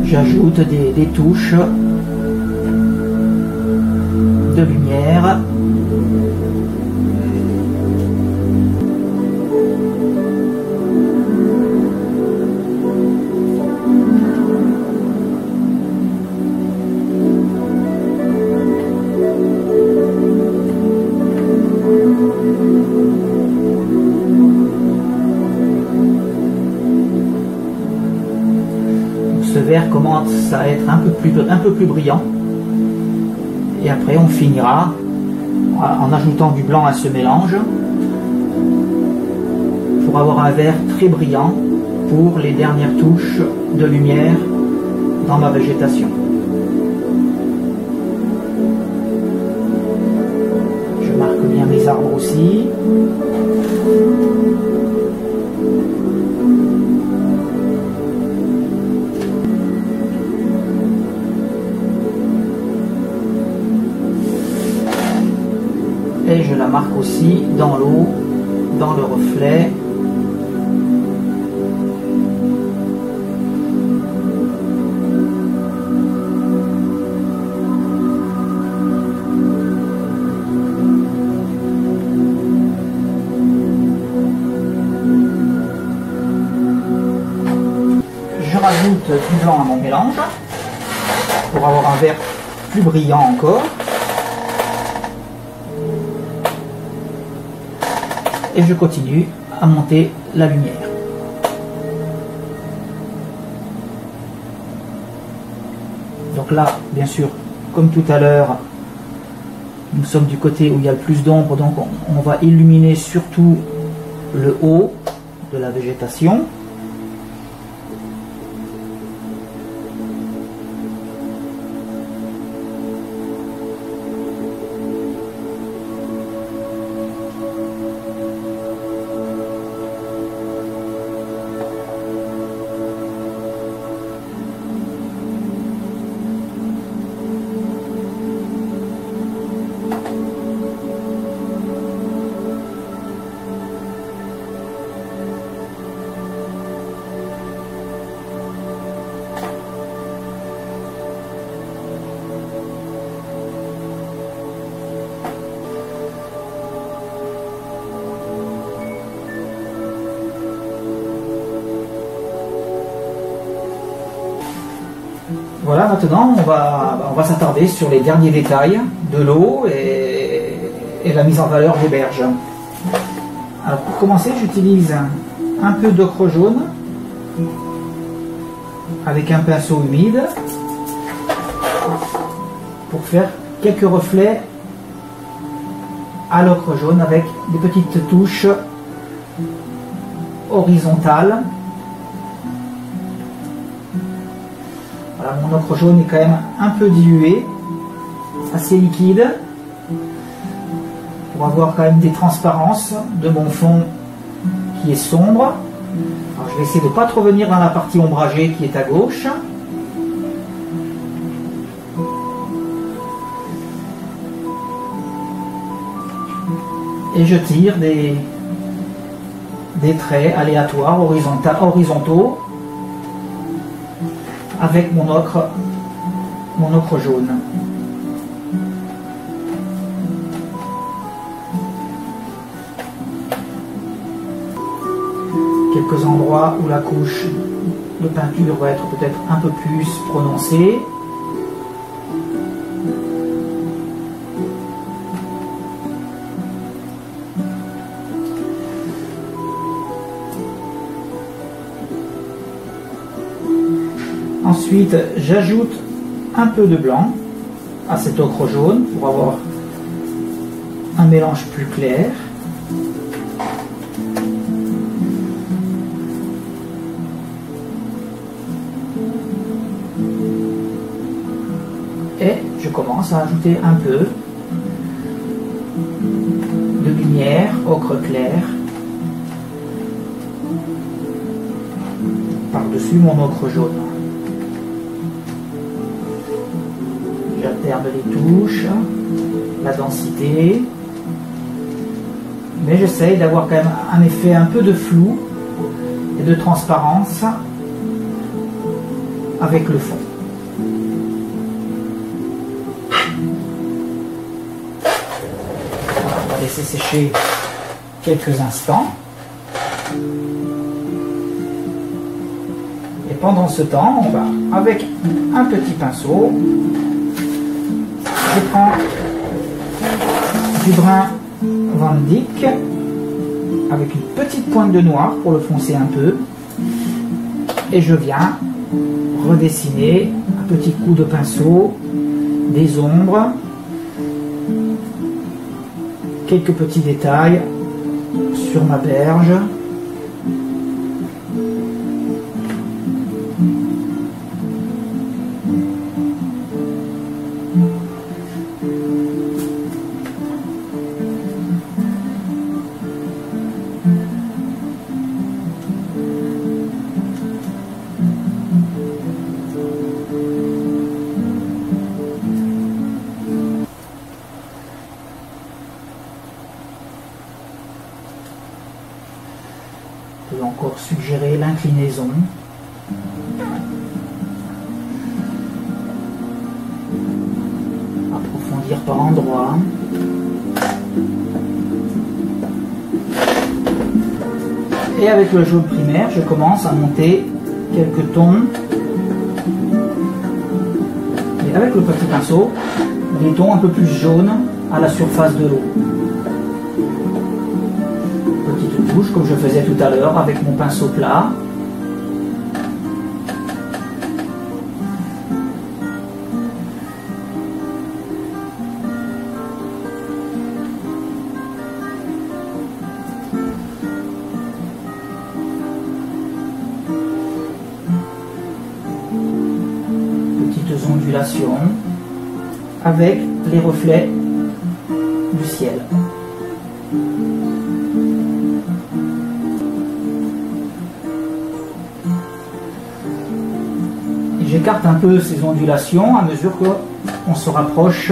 J'ajoute des touches de lumière. Ce vert commence à être un peu plus brillant. Et après on finira en ajoutant du blanc à ce mélange pour avoir un vert très brillant pour les dernières touches de lumière dans ma végétation. Je marque bien mes arbres aussi. Et je la marque aussi dans l'eau, dans le reflet. Je rajoute du blanc à mon mélange pour avoir un vert plus brillant encore. Et je continue à monter la lumière. Donc là, bien sûr, comme tout à l'heure, nous sommes du côté où il y a le plus d'ombre, donc on va illuminer surtout le haut de la végétation. Voilà, maintenant on va s'attarder sur les derniers détails de l'eau et la mise en valeur des berges. Alors pour commencer, j'utilise un peu d'ocre jaune avec un pinceau humide pour faire quelques reflets à l'ocre jaune avec des petites touches horizontales. Voilà, mon ocre jaune est quand même un peu dilué, assez liquide, pour avoir quand même des transparences de mon fond qui est sombre. Alors, je vais essayer de ne pas trop venir dans la partie ombragée qui est à gauche. Et je tire des traits aléatoires, horizontaux, avec mon ocre jaune. Quelques endroits où la couche de peinture va être peut-être un peu plus prononcée. Ensuite, j'ajoute un peu de blanc à cet ocre jaune pour avoir un mélange plus clair. Et je commence à ajouter un peu de lumière, ocre clair, par-dessus mon ocre jaune. J'alterne les touches, la densité, mais j'essaye d'avoir quand même un effet un peu de flou et de transparence avec le fond. On va laisser sécher quelques instants. Et pendant ce temps, on va, avec un petit pinceau, je prends du brun Van Dyck avec une petite pointe de noir pour le foncer un peu et je viens redessiner un petit coup de pinceau, des ombres, quelques petits détails sur ma berge. Je peux encore suggérer l'inclinaison. Approfondir par endroits. Et avec le jaune primaire, je commence à monter quelques tons. Et avec le petit pinceau, des tons un peu plus jaunes à la surface de l'eau. Petite touche comme je faisais tout à l'heure avec mon pinceau plat. Petites ondulations avec les reflets du ciel. J'écarte un peu ces ondulations à mesure qu'on se rapproche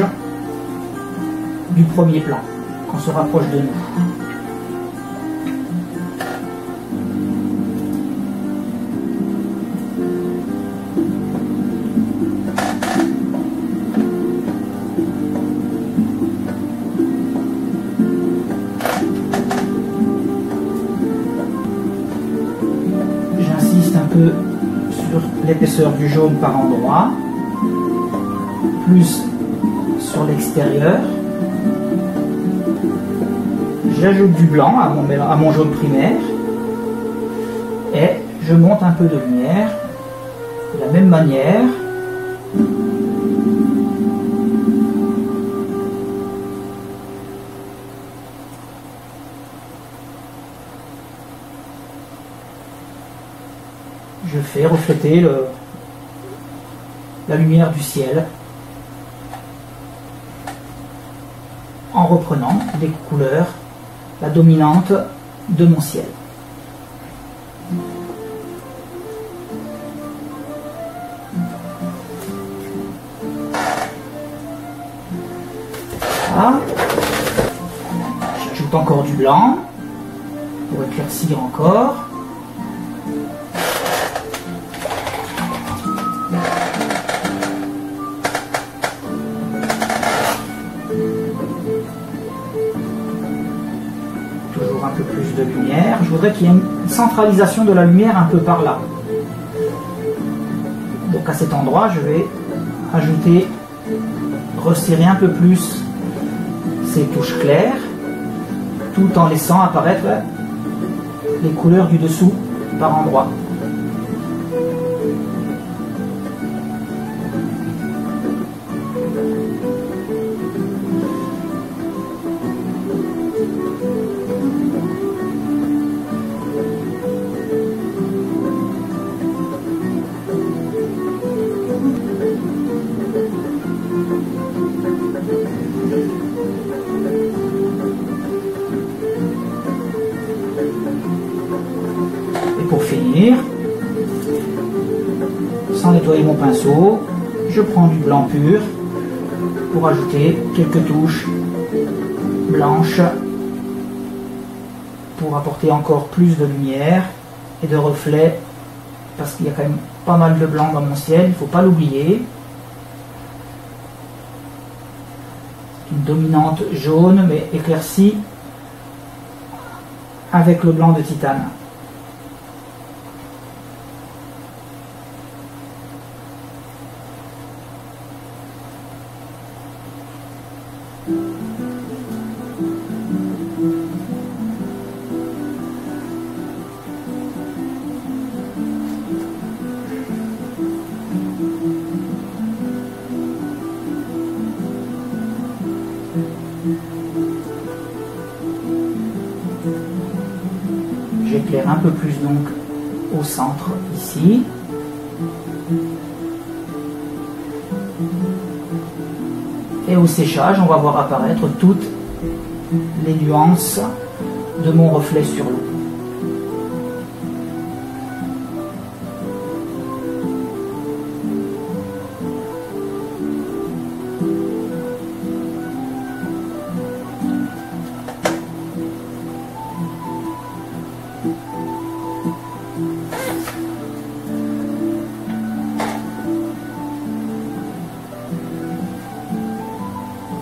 du premier plan, qu'on se rapproche de nous. J'insiste un peu sur l'épaisseur du jaune par endroit plus sur l'extérieur. J'ajoute du blanc à mon jaune primaire et je monte un peu de lumière de la même manière. Je fais refléter la lumière du ciel en reprenant des couleurs, la dominante de mon ciel. Voilà. J'ajoute encore du blanc pour éclaircir encore. Toujours un peu plus de lumière. Je voudrais qu'il y ait une centralisation de la lumière un peu par là. Donc à cet endroit, je vais ajouter, resserrer un peu plus ces touches claires, tout en laissant apparaître les couleurs du dessous par endroits. Pour finir, sans nettoyer mon pinceau, je prends du blanc pur pour ajouter quelques touches blanches pour apporter encore plus de lumière et de reflets, parce qu'il y a quand même pas mal de blanc dans mon ciel, il ne faut pas l'oublier. Une dominante jaune mais éclaircie avec le blanc de titane. J'éclaire un peu plus donc au centre ici. Et au séchage, on va voir apparaître toutes les nuances de mon reflet sur l'eau.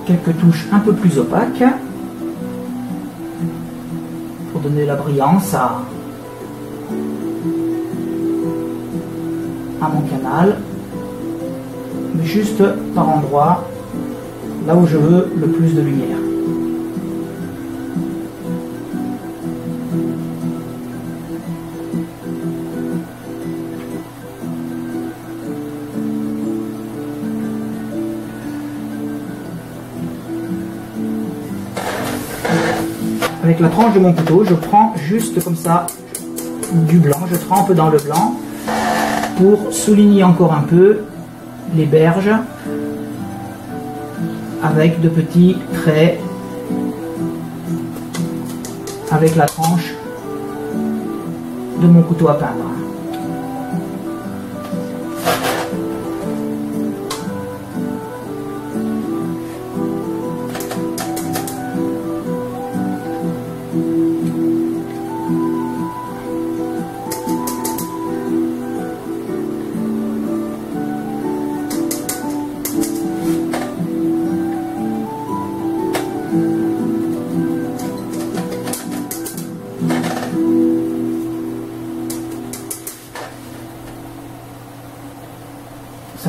Quelques touches un peu plus opaques pour donner la brillance à mon canal, mais juste par endroit, là où je veux le plus de lumière. Avec la tranche de mon couteau, je prends juste comme ça du blanc, je trempe dans le blanc pour souligner encore un peu les berges avec de petits traits avec la tranche de mon couteau à peindre.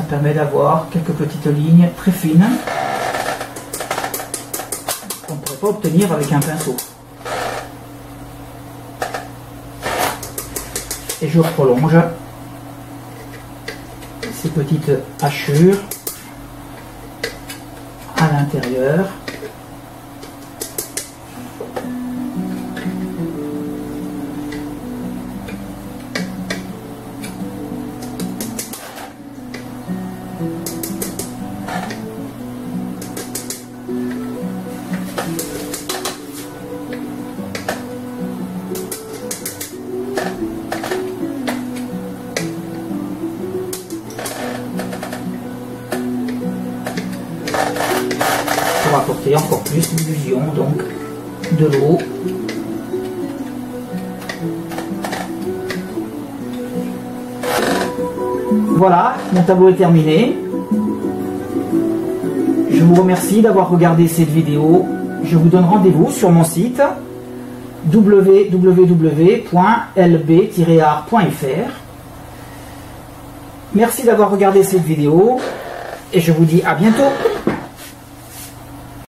permet d'avoir quelques petites lignes très fines qu'on ne pourrait pas obtenir avec un pinceau. Et je prolonge ces petites hachures à l'intérieur. Pour apporter encore plus d'illusion, donc de l'eau. Voilà, mon tableau est terminé. Je vous remercie d'avoir regardé cette vidéo. Je vous donne rendez-vous sur mon site www.lb-art.fr. Merci d'avoir regardé cette vidéo et je vous dis à bientôt.